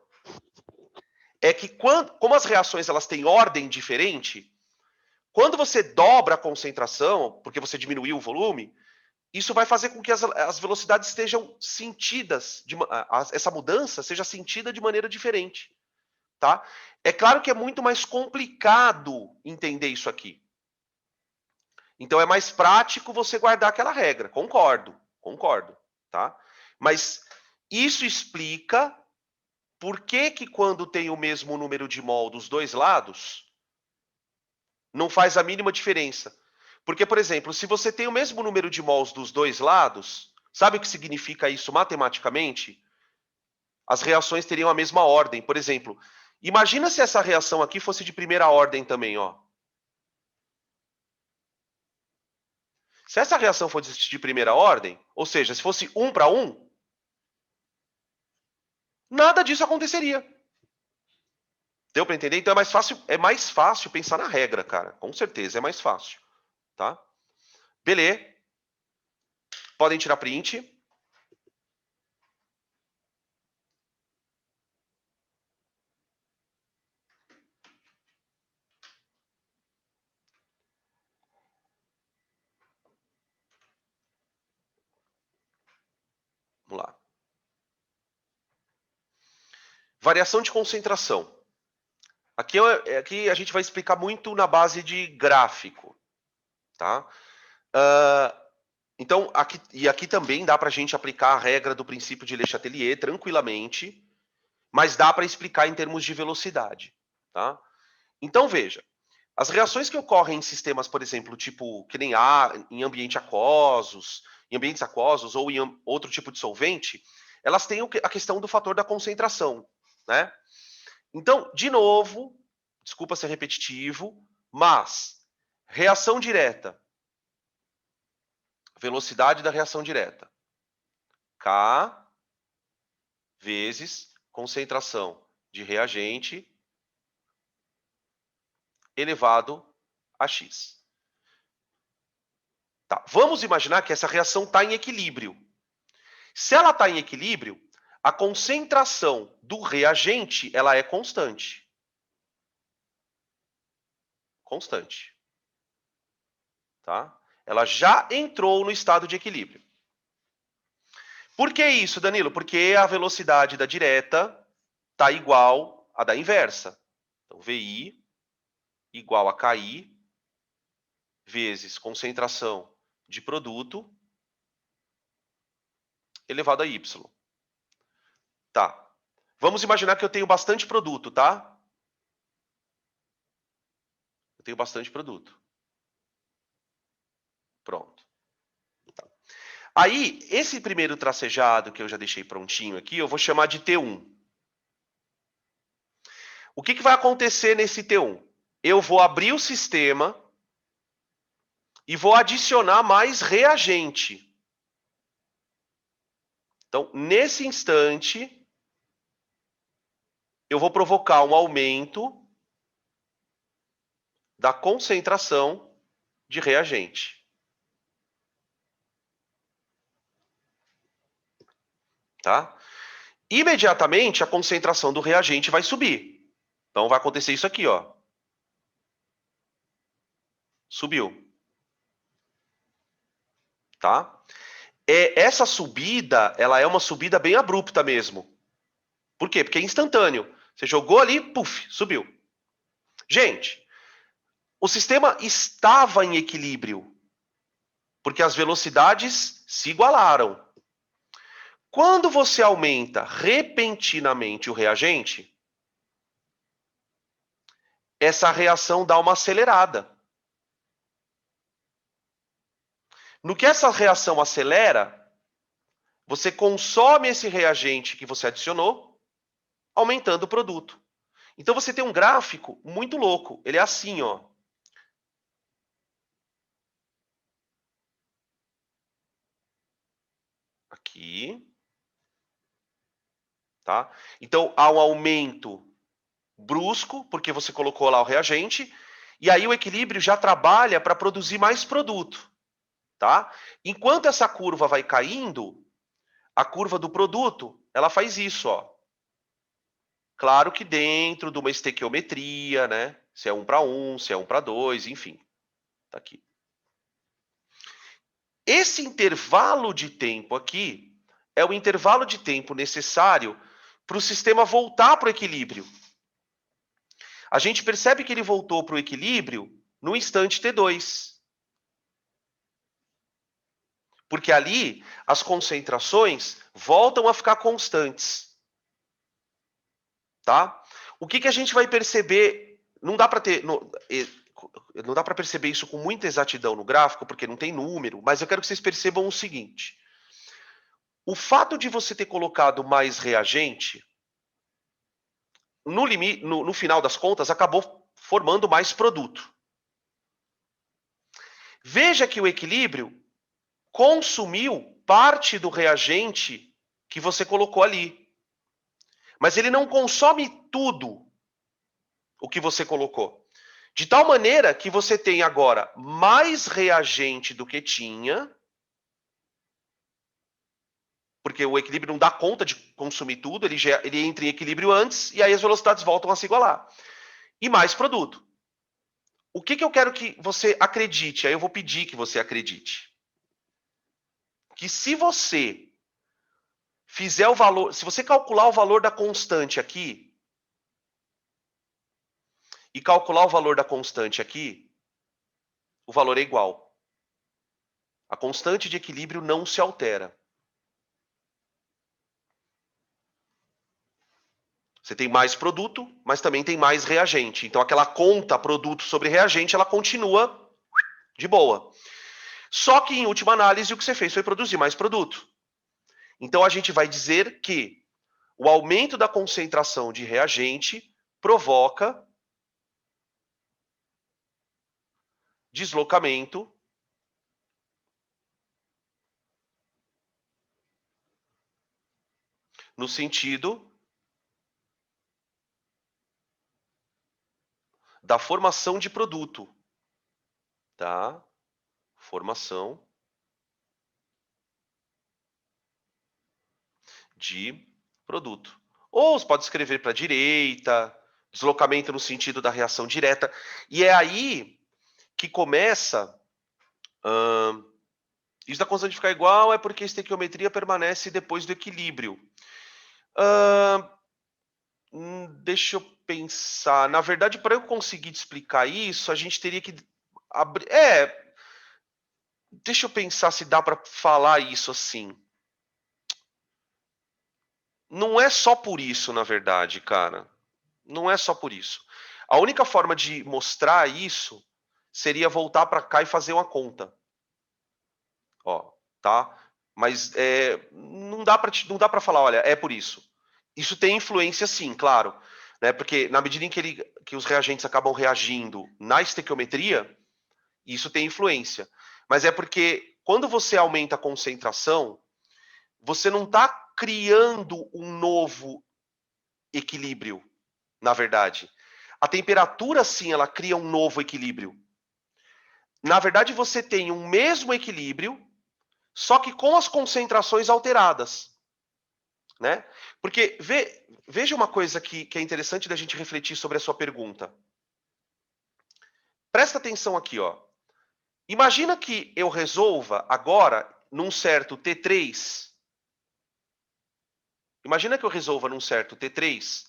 É que como as reações elas têm ordem diferente, quando você dobra a concentração, porque você diminuiu o volume, isso vai fazer com que as velocidades estejam sentidas, essa mudança seja sentida de maneira diferente. Tá? É claro que é muito mais complicado entender isso aqui. Então é mais prático você guardar aquela regra. Concordo. Tá? Mas isso explica por que quando tem o mesmo número de mol dos dois lados, não faz a mínima diferença. Porque, por exemplo, se você tem o mesmo número de mols dos dois lados, sabe o que significa isso matematicamente? As reações teriam a mesma ordem. Por exemplo, imagina se essa reação aqui fosse de primeira ordem também, ó. Se essa reação fosse de primeira ordem, ou seja, se fosse 1 para 1, nada disso aconteceria. Deu para entender? Então é mais fácil pensar na regra, cara. Com certeza, é mais fácil. Tá? Beleza. Podem tirar print. Vamos lá. Variação de concentração. Aqui a gente vai explicar muito na base de gráfico. Tá? Então, aqui também dá para a gente aplicar a regra do princípio de Le Chatelier tranquilamente, mas dá para explicar em termos de velocidade. Tá? Então, veja, as reações que ocorrem em sistemas, por exemplo, tipo que nem em ambientes aquosos ou em outro tipo de solvente, elas têm a questão do fator da concentração. Né? Então, de novo, desculpa ser repetitivo, mas reação direta, velocidade da reação direta, K vezes concentração de reagente elevado a X. Tá. Vamos imaginar que essa reação está em equilíbrio. Se ela está em equilíbrio, a concentração do reagente ela é constante. Constante. Tá? Ela já entrou no estado de equilíbrio. Por que isso, Danilo? Porque a velocidade da direta está igual à da inversa. Então, VI igual a KI vezes concentração de produto elevado a Y. Tá. Vamos imaginar que eu tenho bastante produto, tá? Eu tenho bastante produto. Pronto. Tá. Aí, esse primeiro tracejado que eu já deixei prontinho aqui, eu vou chamar de T1. O que vai acontecer nesse T1? Eu vou abrir o sistema e vou adicionar mais reagente. Então, nesse instante, eu vou provocar um aumento da concentração de reagente. Tá? imediatamente a concentração do reagente vai subir. Então vai acontecer isso aqui, ó. Subiu. Tá? Essa subida, ela é uma subida bem abrupta mesmo. Por quê? Porque é instantâneo. Você jogou ali, puf, subiu. Gente, o sistema estava em equilíbrio, porque as velocidades se igualaram. Quando você aumenta repentinamente o reagente, essa reação dá uma acelerada. No que essa reação acelera, você consome esse reagente que você adicionou, aumentando o produto. Então você tem um gráfico muito louco. Ele é assim, ó. Aqui. Tá? Então há um aumento brusco, porque você colocou lá o reagente, e aí o equilíbrio já trabalha para produzir mais produto. Tá? Enquanto essa curva vai caindo, a curva do produto, ela faz isso, ó. Claro que dentro de uma estequiometria, né? Se é 1 para 1, se é 1 para 2, enfim. Tá aqui. Esse intervalo de tempo aqui é o intervalo de tempo necessário para o sistema voltar para o equilíbrio. A gente percebe que ele voltou para o equilíbrio no instante T2. Porque ali as concentrações voltam a ficar constantes. Tá? O que a gente vai perceber? Não dá para ter. Não dá para perceber isso com muita exatidão no gráfico, porque não tem número, mas eu quero que vocês percebam o seguinte. O fato de você ter colocado mais reagente, no final das contas, acabou formando mais produto. Veja que o equilíbrio consumiu parte do reagente que você colocou ali. Mas ele não consome tudo o que você colocou. De tal maneira que você tem agora mais reagente do que tinha, porque o equilíbrio não dá conta de consumir tudo, ele entra em equilíbrio antes e aí as velocidades voltam a se igualar. E mais produto. O que eu quero que você acredite? Aí eu vou pedir que você acredite. Que se você fizer o valor, se você calcular o valor da constante aqui e calcular o valor da constante aqui, o valor é igual. A constante de equilíbrio não se altera. Você tem mais produto, mas também tem mais reagente. Então aquela conta produto sobre reagente, ela continua de boa. Só que em última análise o que você fez foi produzir mais produto. Então a gente vai dizer que o aumento da concentração de reagente provoca deslocamento no sentido da formação de produto, tá? Formação de produto. Ou você pode escrever para a direita, deslocamento no sentido da reação direta. E é aí que começa... isso da constante ficar igual é porque a estequiometria permanece depois do equilíbrio. Deixa eu pensar. Na verdade, para eu conseguir te explicar isso, a gente teria que abrir... deixa eu pensar se dá para falar isso assim. Não é só por isso, na verdade, cara. Não é só por isso. A única forma de mostrar isso seria voltar para cá e fazer uma conta. Ó, tá? Mas não dá para falar, olha, é por isso. Isso tem influência sim, claro. Né? Porque na medida em que os reagentes acabam reagindo na estequiometria, isso tem influência. Mas é porque quando você aumenta a concentração, você não está criando um novo equilíbrio, na verdade. A temperatura, sim, ela cria um novo equilíbrio. Na verdade, você tem um mesmo equilíbrio, só que com as concentrações alteradas. né? Porque veja uma coisa que é interessante da gente refletir sobre a sua pergunta. Presta atenção aqui, ó. Imagina que eu resolva agora, num certo T3, imagina que eu resolva num certo T3,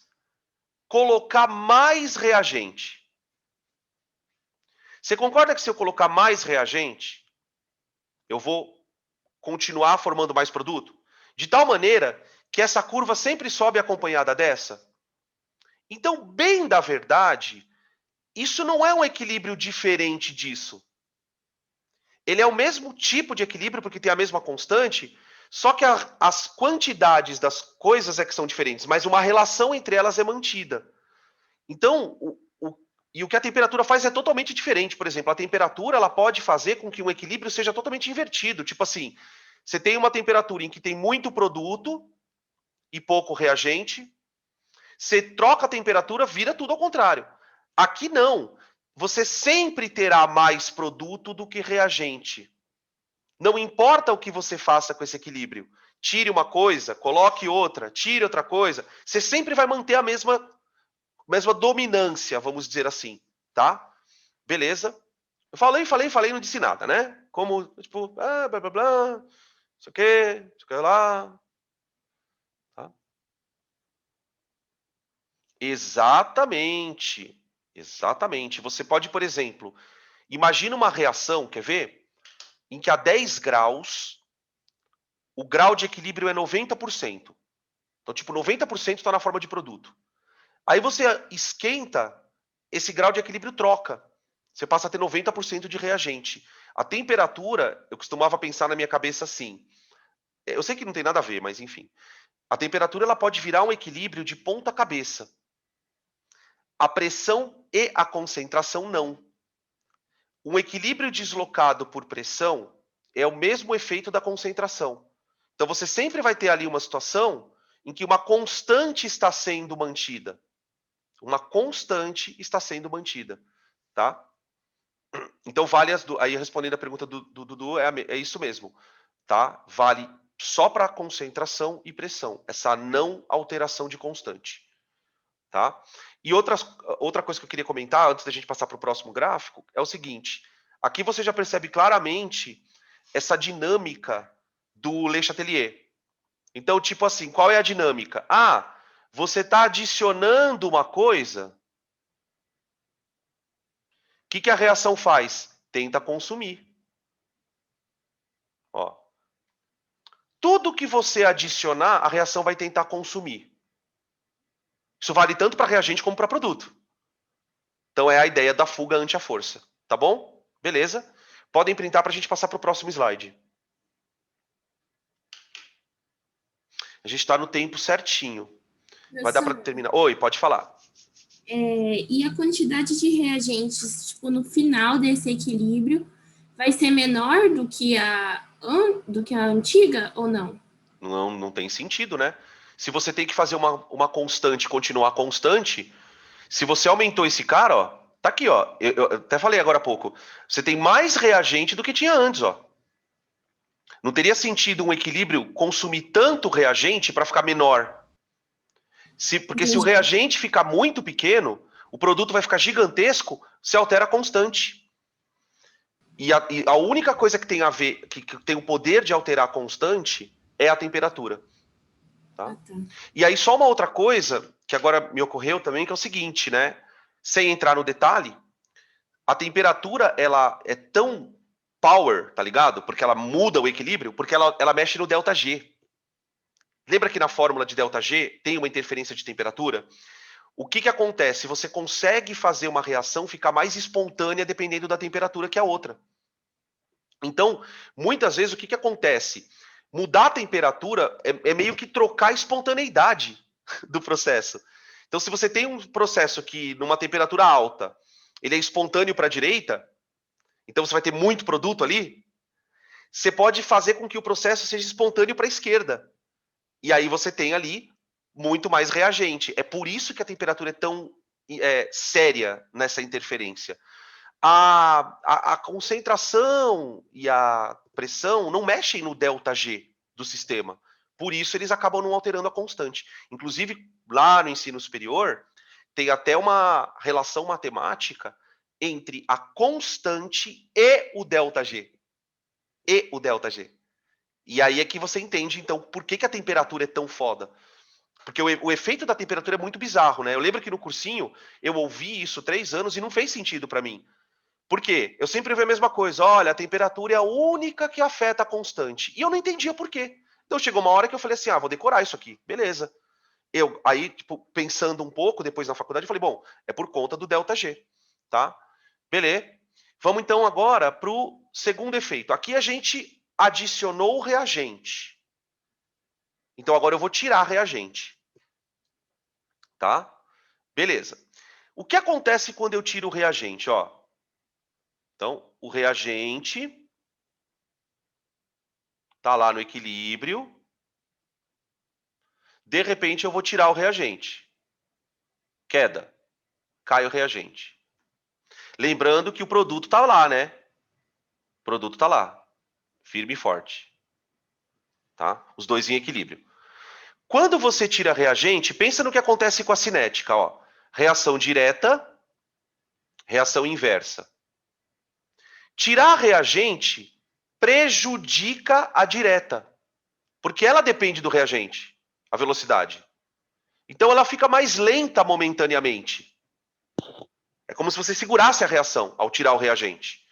colocar mais reagente. Você concorda que se eu colocar mais reagente, eu vou continuar formando mais produto? De tal maneira que essa curva sempre sobe acompanhada dessa? Então, bem da verdade, isso não é um equilíbrio diferente disso. Ele é o mesmo tipo de equilíbrio porque tem a mesma constante, só que as quantidades das coisas é que são diferentes, mas uma relação entre elas é mantida. Então, o que a temperatura faz é totalmente diferente. Por exemplo, a temperatura ela pode fazer com que um equilíbrio seja totalmente invertido. Tipo assim, você tem uma temperatura em que tem muito produto e pouco reagente, você troca a temperatura, vira tudo ao contrário. Aqui não. Você sempre terá mais produto do que reagente. Não importa o que você faça com esse equilíbrio. Tire uma coisa, coloque outra, tire outra coisa. Você sempre vai manter a mesma dominância, vamos dizer assim, tá? Beleza? Eu falei, não disse nada, né? Como, tipo, blá, blá, blá, não sei o que, não sei o que lá. Tá? Exatamente. Exatamente. Você pode, por exemplo, imagina uma reação, quer ver? Em que a 10 graus, o grau de equilíbrio é 90%. Então, tipo, 90% está na forma de produto. Aí você esquenta, esse grau de equilíbrio troca. Você passa a ter 90% de reagente. A temperatura, eu costumava pensar na minha cabeça assim. Eu sei que não tem nada a ver, mas enfim. A temperatura ela pode virar um equilíbrio de ponta cabeça. A pressão e a concentração não. Um equilíbrio deslocado por pressão é o mesmo efeito da concentração. Então você sempre vai ter ali uma situação em que uma constante está sendo mantida. Uma constante está sendo mantida, tá? Então vale aí respondendo a pergunta do Dudu, é isso mesmo, tá? Vale só para concentração e pressão, essa não alteração de constante, tá? E outra coisa que eu queria comentar antes da gente passar para o próximo gráfico é o seguinte: aqui você já percebe claramente essa dinâmica do Le Chatelier. Então, tipo assim, qual é a dinâmica? Ah, você está adicionando uma coisa. O que a reação faz? Tenta consumir. Ó. Tudo que você adicionar, a reação vai tentar consumir. Isso vale tanto para reagente como para produto. Então é a ideia da fuga ante a força. Tá bom? Beleza? Podem printar para a gente passar para o próximo slide. A gente está no tempo certinho. Vai dar para terminar. Oi, pode falar. E a quantidade de reagentes, tipo, no final desse equilíbrio, vai ser menor do que a antiga ou não? Não tem sentido, né? Se você tem que fazer uma constante continuar constante, se você aumentou esse cara, ó, tá aqui, ó. Eu até falei agora há pouco. Você tem mais reagente do que tinha antes, ó. Não teria sentido um equilíbrio consumir tanto reagente para ficar menor. Porque se o reagente ficar muito pequeno, o produto vai ficar gigantesco, se altera a constante. E a única coisa que tem a ver, que tem o poder de alterar a constante, é a temperatura. Tá? E aí só uma outra coisa, que agora me ocorreu também, que é o seguinte, né? Sem entrar no detalhe, a temperatura, ela é tão power, tá ligado? Porque ela muda o equilíbrio, porque ela mexe no ΔG. Lembra que na fórmula de ΔG tem uma interferência de temperatura? O que acontece? Você consegue fazer uma reação ficar mais espontânea dependendo da temperatura que a outra. Então, muitas vezes, o que acontece? Mudar a temperatura é meio que trocar a espontaneidade do processo. Então, se você tem um processo que, numa temperatura alta, ele é espontâneo para a direita, então você vai ter muito produto ali, você pode fazer com que o processo seja espontâneo para a esquerda. E aí você tem ali muito mais reagente. É por isso que a temperatura é tão séria nessa interferência. A concentração e a pressão não mexem no ΔG do sistema, Por isso eles acabam não alterando a constante. Inclusive, lá no ensino superior, tem até uma relação matemática entre a constante e o ΔG. E o ΔG. E aí é que você entende, então, por que a temperatura é tão foda. Porque o efeito da temperatura é muito bizarro, né? Eu lembro que no cursinho eu ouvi isso 3 anos e não fez sentido para mim. Por quê? Eu sempre vi a mesma coisa. Olha, a temperatura é a única que afeta a constante. E eu não entendia por quê. Então chegou uma hora que eu falei assim, vou decorar isso aqui. Beleza. Aí, tipo, pensando um pouco, depois na faculdade, eu falei, bom, é por conta do ΔG, tá? Beleza. Vamos então agora para o segundo efeito. Aqui a gente adicionou o reagente. Então agora eu vou tirar reagente. Tá? Beleza. O que acontece quando eu tiro o reagente? Ó? Então, o reagente está lá no equilíbrio. De repente, eu vou tirar o reagente. Queda. Cai o reagente. Lembrando que o produto está lá, né? O produto está lá. Firme e forte. Tá? Os dois em equilíbrio. Quando você tira reagente, pensa no que acontece com a cinética. Ó. Reação direta, reação inversa. Tirar reagente prejudica a direta, porque ela depende do reagente, a velocidade. Então ela fica mais lenta momentaneamente. É como se você segurasse a reação ao tirar o reagente.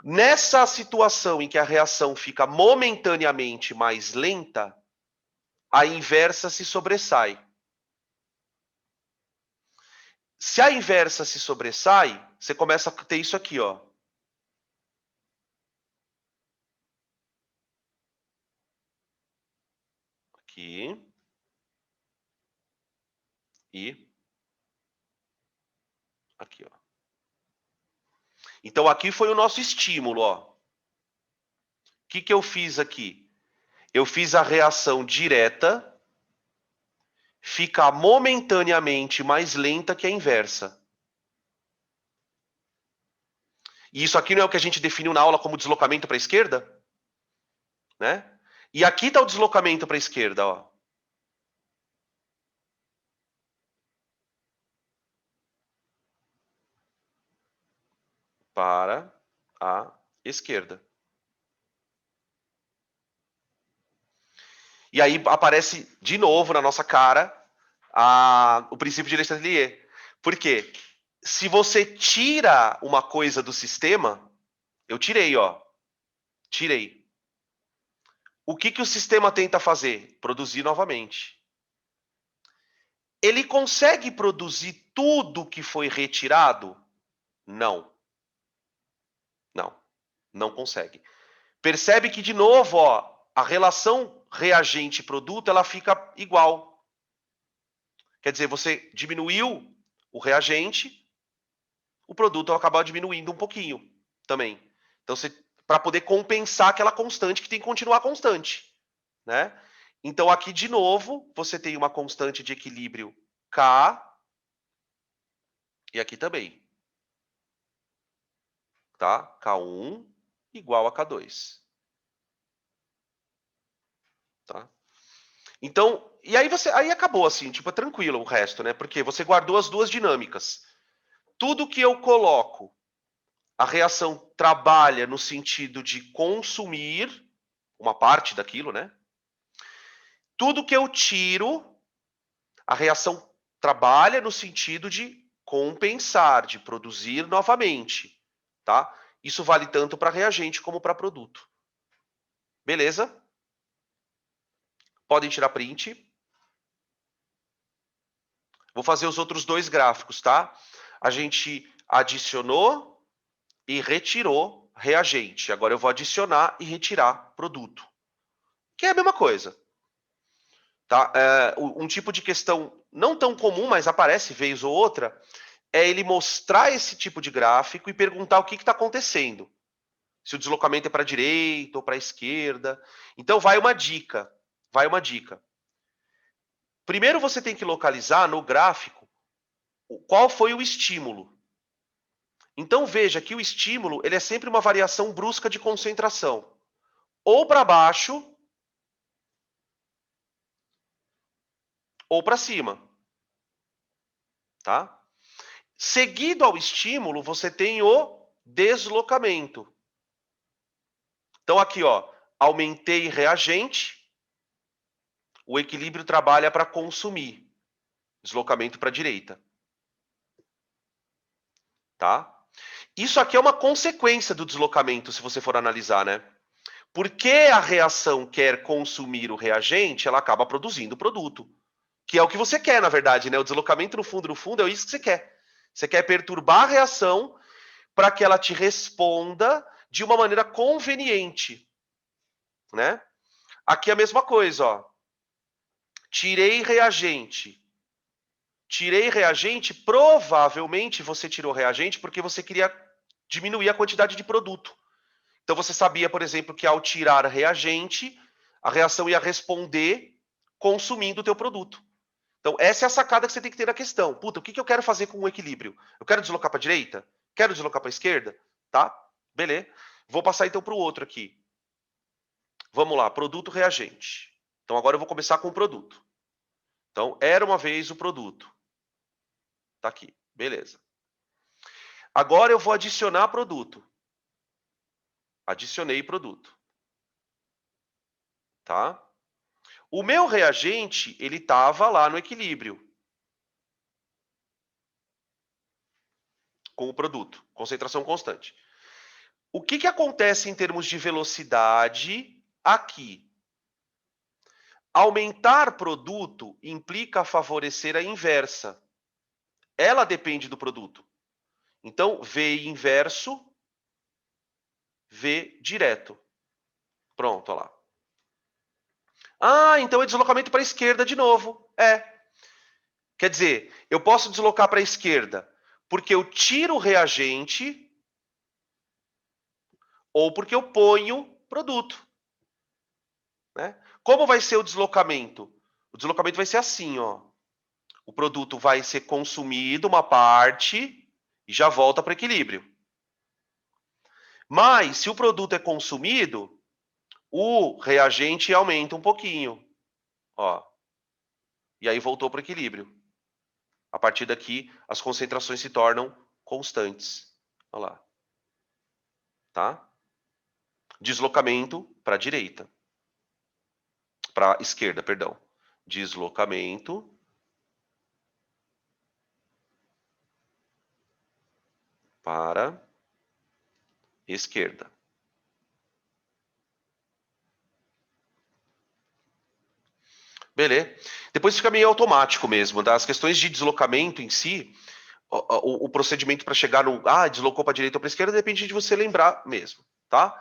Nessa situação em que a reação fica momentaneamente mais lenta, a inversa se sobressai. Se a inversa se sobressai, você começa a ter isso aqui, ó. Aqui. E aqui, ó. Então aqui foi o nosso estímulo, ó. O que eu fiz aqui? Eu fiz a reação direta ficar momentaneamente mais lenta que a inversa. E isso aqui não é o que a gente definiu na aula como deslocamento para a esquerda? Né? E aqui está o deslocamento para a esquerda, ó. Para a esquerda. E aí aparece de novo na nossa cara o princípio de Letellier. Por quê? Se você tira uma coisa do sistema, eu tirei, ó. Tirei. O que o sistema tenta fazer? Produzir novamente. Ele consegue produzir tudo que foi retirado? Não. Não. Não consegue. Percebe que, de novo, ó, a relação reagente-produto ela fica igual. Quer dizer, você diminuiu o reagente, o produto acaba diminuindo um pouquinho também. Então, para poder compensar aquela constante que tem que continuar constante, né? Então, aqui, de novo, você tem uma constante de equilíbrio K, e aqui também. Tá? K1 igual a K2. Tá? Então, e aí acabou assim, tipo, é tranquilo o resto, né? Porque você guardou as duas dinâmicas. Tudo que eu coloco, a reação trabalha no sentido de consumir uma parte daquilo, né? Tudo que eu tiro, a reação trabalha no sentido de compensar, de produzir novamente, tá? Isso vale tanto para reagente como para produto. Beleza? Podem tirar print. Vou fazer os outros dois gráficos, tá? A gente adicionou e retirou reagente. Agora eu vou adicionar e retirar produto. Que é a mesma coisa. Tá? Um tipo de questão não tão comum, mas aparece vez ou outra, é ele mostrar esse tipo de gráfico e perguntar o que está acontecendo. Se o deslocamento é para a direita ou para a esquerda. Então vai uma dica. Vai uma dica. Primeiro você tem que localizar no gráfico qual foi o estímulo. Então veja que o estímulo ele é sempre uma variação brusca de concentração. Ou para baixo, ou para cima. Tá? Seguido ao estímulo, você tem o deslocamento. Então aqui, ó, aumentei reagente, o equilíbrio trabalha para consumir. Deslocamento para a direita. Tá? Isso aqui é uma consequência do deslocamento, se você for analisar, né? Porque a reação quer consumir o reagente, ela acaba produzindo o produto. Que é o que você quer, na verdade, né? O deslocamento no fundo, é isso que você quer. Você quer perturbar a reação para que ela te responda de uma maneira conveniente, né? Aqui é a mesma coisa, ó. Tirei reagente. Tirei reagente, provavelmente você tirou reagente porque você queria diminuir a quantidade de produto. Então você sabia, por exemplo, que ao tirar reagente, a reação ia responder consumindo o teu produto. Então essa é a sacada que você tem que ter na questão. Puta, o que eu quero fazer com o equilíbrio? Eu quero deslocar para a direita? Quero deslocar para a esquerda? Tá? Beleza. Vou passar então para o outro aqui. Vamos lá, produto reagente. Então agora eu vou começar com o produto. Então, era uma vez o produto. Tá aqui, beleza. Agora eu vou adicionar produto. Adicionei produto. Tá? O meu reagente, ele estava lá no equilíbrio. Com o produto, concentração constante. O que acontece em termos de velocidade aqui? Aumentar produto implica favorecer a inversa. Ela depende do produto. Então, V inverso, V direto. Pronto, olha lá. Ah, então é deslocamento para a esquerda de novo. É. Quer dizer, eu posso deslocar para a esquerda porque eu tiro o reagente ou porque eu ponho produto. Né? Como vai ser o deslocamento? O deslocamento vai ser assim, ó. O produto vai ser consumido uma parte e já volta para o equilíbrio. Mas, se o produto é consumido, o reagente aumenta um pouquinho. Ó. E aí voltou para o equilíbrio. A partir daqui, as concentrações se tornam constantes. Olha lá. Tá? Deslocamento para a direita. Para a esquerda, perdão. Deslocamento para esquerda. Beleza? Depois fica meio automático mesmo. Tá? As questões de deslocamento em si, o procedimento para chegar no... Ah, deslocou para a direita ou para a esquerda, depende de você lembrar mesmo. Tá?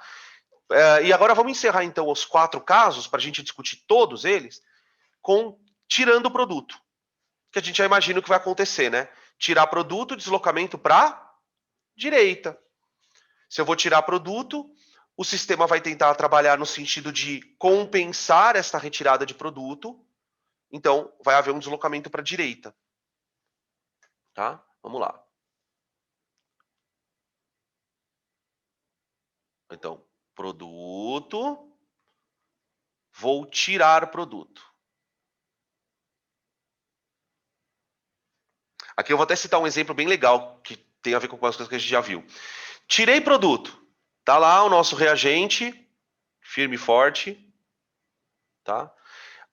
E agora vamos encerrar então os 4 casos, para a gente discutir todos eles, tirando o produto. Que a gente já imagina o que vai acontecer, né? Tirar produto, deslocamento para direita. Se eu vou tirar produto, o sistema vai tentar trabalhar no sentido de compensar esta retirada de produto. Então, vai haver um deslocamento para a direita. Tá? Vamos lá. Então, produto. Vou tirar produto. Aqui eu vou até citar um exemplo bem legal, que tem a ver com as coisas que a gente já viu. Tirei produto. Tá lá o nosso reagente, firme e forte. Tá?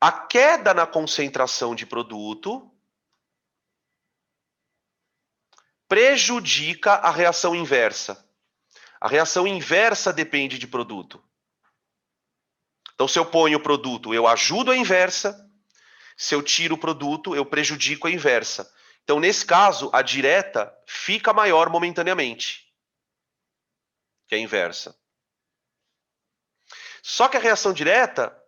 A queda na concentração de produto prejudica a reação inversa. A reação inversa depende de produto. Então, se eu ponho o produto, eu ajudo a inversa. Se eu tiro o produto, eu prejudico a inversa. Então, nesse caso, a direta fica maior momentaneamente que a inversa. Só que a reação direta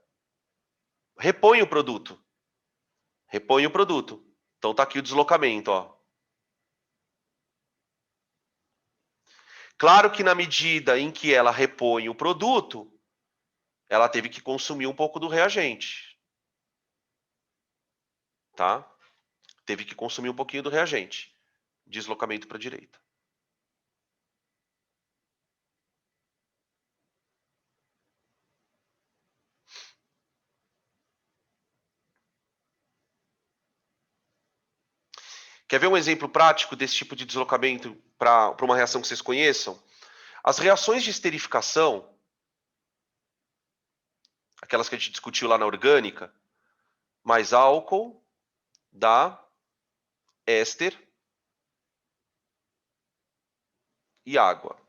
repõe o produto. Repõe o produto. Então, está aqui o deslocamento. Ó. Claro que na medida em que ela repõe o produto, ela teve que consumir um pouco do reagente. Tá? Teve que consumir um pouquinho do reagente. Deslocamento para a direita. Quer ver um exemplo prático desse tipo de deslocamento para uma reação que vocês conheçam? As reações de esterificação, aquelas que a gente discutiu lá na orgânica, mais álcool dá éster e água.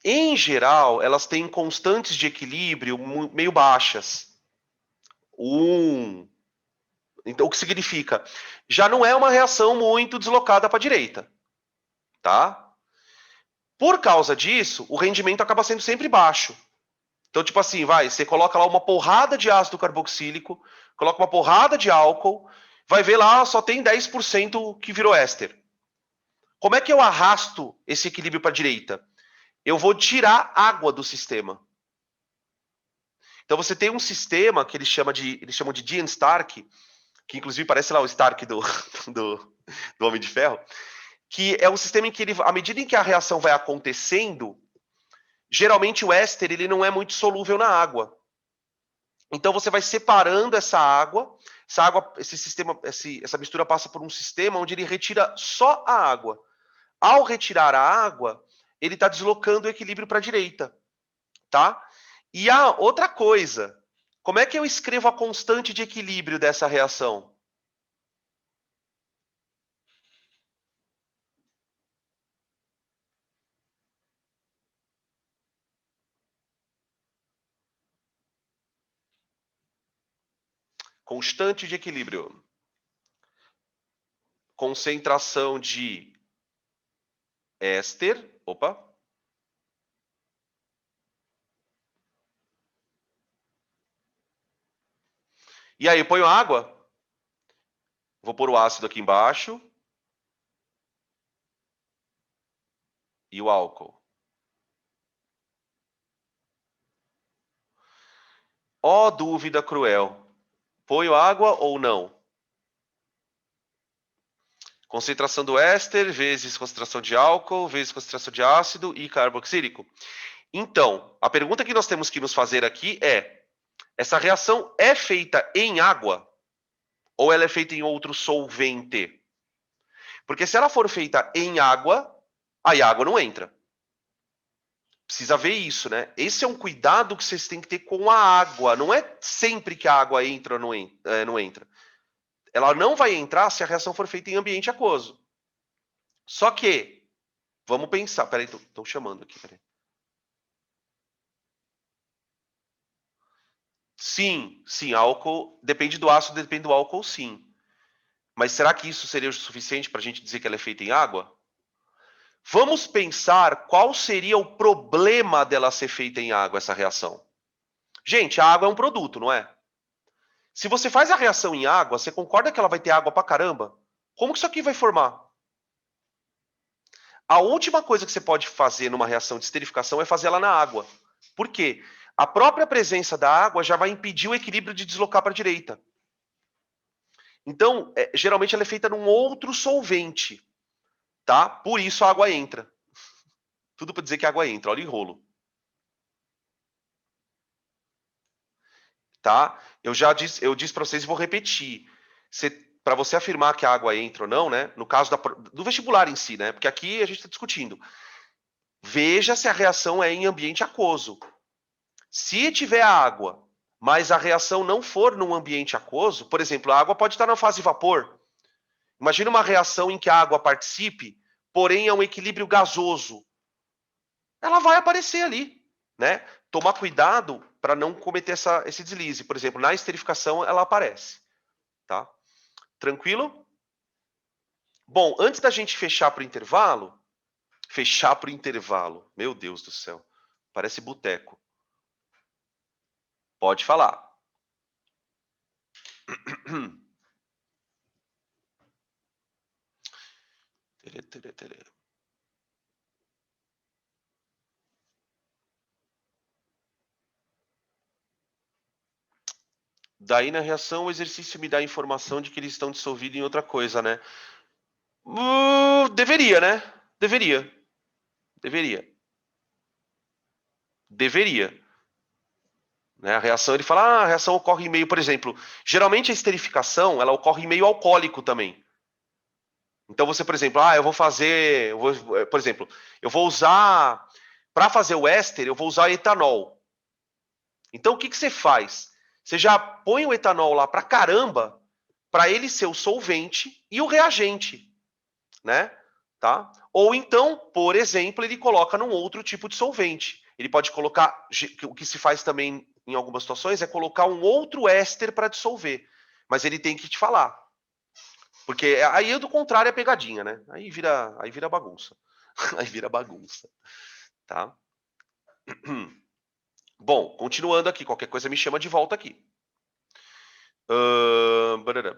Em geral, elas têm constantes de equilíbrio meio baixas. Então, o que significa? Já não é uma reação muito deslocada para a direita. Tá? Por causa disso, o rendimento acaba sendo sempre baixo. Então, tipo assim, você coloca lá uma porrada de ácido carboxílico, coloca uma porrada de álcool, vai ver lá, só tem 10% que virou éster. Como é que eu arrasto esse equilíbrio para a direita? Eu vou tirar água do sistema. Então você tem um sistema que eles chamam de Dean Stark, que inclusive parece lá o Stark do Homem de Ferro, que é um sistema em que à medida em que a reação vai acontecendo, geralmente o éster ele não é muito solúvel na água. Então você vai separando essa água, essa mistura passa por um sistema onde ele retira só a água. Ao retirar a água, ele está deslocando o equilíbrio para a direita, tá? E a outra coisa, como é que eu escrevo a constante de equilíbrio dessa reação? Constante de equilíbrio. Concentração de éster. Opa. E aí, eu ponho água. Vou pôr o ácido aqui embaixo. E o álcool. Ó, dúvida cruel. Ponho água ou não? Concentração do éster vezes concentração de álcool vezes concentração de ácido e carboxílico. Então, a pergunta que nós temos que nos fazer aqui é: essa reação é feita em água ou ela é feita em outro solvente? Porque se ela for feita em água, aí a água não entra. Precisa ver isso, né? Esse é um cuidado que vocês têm que ter com a água. Não é sempre que a água entra ou não entra. Ela não vai entrar se a reação for feita em ambiente aquoso. Só que, vamos pensar. Peraí, estão chamando aqui. Peraí. Sim, álcool. Depende do ácido, depende do álcool, sim. Mas será que isso seria o suficiente para a gente dizer que ela é feita em água? Vamos pensar qual seria o problema dela ser feita em água, essa reação. Gente, a água é um produto, não é? Se você faz a reação em água, você concorda que ela vai ter água pra caramba? Como que isso aqui vai formar? A última coisa que você pode fazer numa reação de esterificação é fazer ela na água. Por quê? A própria presença da água já vai impedir o equilíbrio de deslocar para a direita. Então, geralmente ela é feita num outro solvente, tá? Por isso a água entra. Tudo para dizer que a água entra, olha o enrolo. Tá? Eu disse para vocês e vou repetir. Para você afirmar que a água entra ou não, né? No caso do vestibular em si, né? Porque aqui a gente está discutindo. Veja se a reação é em ambiente aquoso. Se tiver água, mas a reação não for num ambiente aquoso, por exemplo, a água pode estar na fase de vapor. Imagina uma reação em que a água participe, porém é um equilíbrio gasoso. Ela vai aparecer ali, né? Tomar cuidado para não cometer esse deslize. Por exemplo, na esterificação ela aparece, tá? Tranquilo? Bom, antes da gente fechar para o intervalo, meu Deus do céu, parece boteco. Pode falar. Daí, na reação, o exercício me dá a informação de que eles estão dissolvidos em outra coisa, né? Deveria, né? Deveria. Né? A reação, ele fala, a reação ocorre em meio, por exemplo, geralmente a esterificação, ela ocorre em meio alcoólico também. Então você, por exemplo, por exemplo, eu vou usar, para fazer o éster, eu vou usar etanol. Então o que você faz? Você já põe o etanol lá para caramba, para ele ser o solvente e o reagente, né? Tá? Ou então, por exemplo, ele coloca num outro tipo de solvente. Ele pode colocar, o que se faz também em algumas situações é colocar um outro éster para dissolver. Mas ele tem que te falar. Porque aí do contrário é pegadinha, né? Aí vira bagunça. Aí vira bagunça. Tá? Bom, continuando aqui, qualquer coisa me chama de volta aqui. Barará.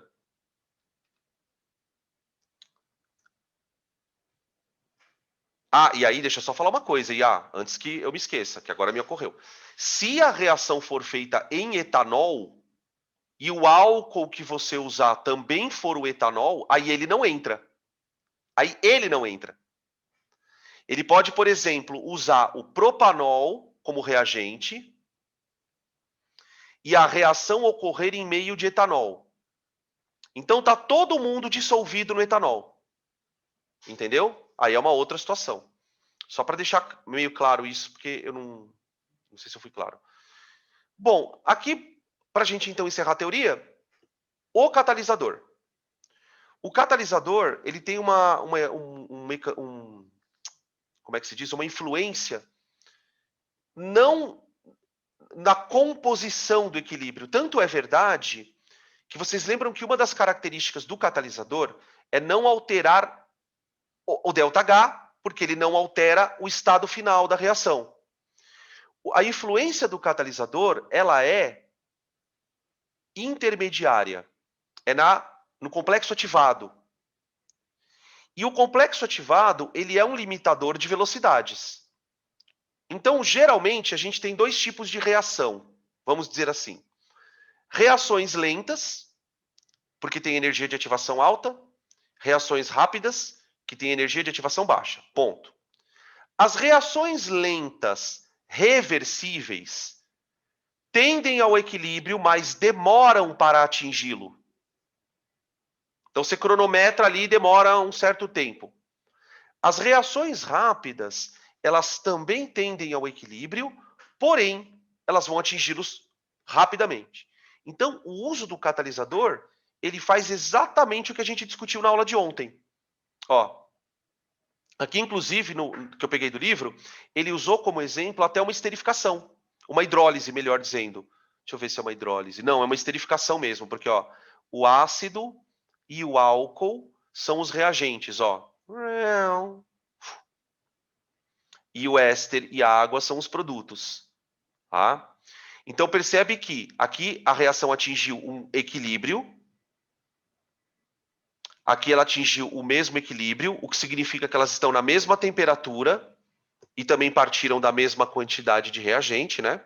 E aí, deixa eu só falar uma coisa, antes que eu me esqueça, que agora me ocorreu. Se a reação for feita em etanol e o álcool que você usar também for o etanol, aí ele não entra. Aí ele não entra. Ele pode, por exemplo, usar o propanol como reagente e a reação ocorrer em meio de etanol. Então tá todo mundo dissolvido no etanol. Entendeu? Aí é uma outra situação. Só para deixar meio claro isso, porque eu não sei se eu fui claro. Bom, aqui, para a gente então encerrar a teoria, o catalisador. O catalisador, ele tem como é que se diz? Uma influência não na composição do equilíbrio. Tanto é verdade que vocês lembram que uma das características do catalisador é não alterar o ΔH, porque ele não altera o estado final da reação. A influência do catalisador, ela é intermediária. É no complexo ativado. E o complexo ativado, ele é um limitador de velocidades. Então, geralmente, a gente tem dois tipos de reação. Vamos dizer assim. Reações lentas, porque tem energia de ativação alta. Reações rápidas, que tem energia de ativação baixa. Ponto. As reações lentas reversíveis tendem ao equilíbrio, mas demoram para atingi-lo. Então, você cronometra ali e demora um certo tempo. As reações rápidas, elas também tendem ao equilíbrio, porém, elas vão atingi-los rapidamente. Então, o uso do catalisador, ele faz exatamente o que a gente discutiu na aula de ontem. Ó, aqui, inclusive, que eu peguei do livro, ele usou como exemplo até uma esterificação. Uma hidrólise, melhor dizendo. Deixa eu ver se é uma hidrólise. Não, é uma esterificação mesmo, porque ó, o ácido e o álcool são os reagentes, ó. E o éster e a água são os produtos. Tá? Então percebe que aqui a reação atingiu um equilíbrio. Aqui ela atingiu o mesmo equilíbrio, o que significa que elas estão na mesma temperatura e também partiram da mesma quantidade de reagente, né?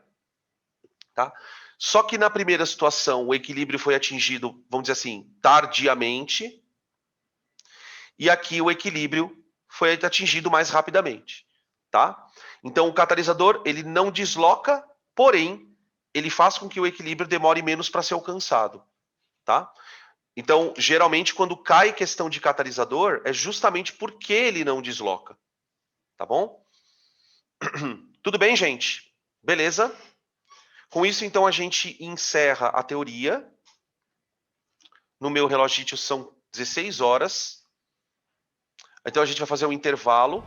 Tá? Só que na primeira situação o equilíbrio foi atingido, vamos dizer assim, tardiamente. E aqui o equilíbrio foi atingido mais rapidamente. Tá? Então o catalisador ele não desloca, porém ele faz com que o equilíbrio demore menos para ser alcançado. Tá? Então, geralmente, quando cai questão de catalisador, é justamente porque ele não desloca. Tá bom? Tudo bem, gente? Beleza? Com isso, então, a gente encerra a teoria. No meu relógio são 16 horas. Então, a gente vai fazer um intervalo.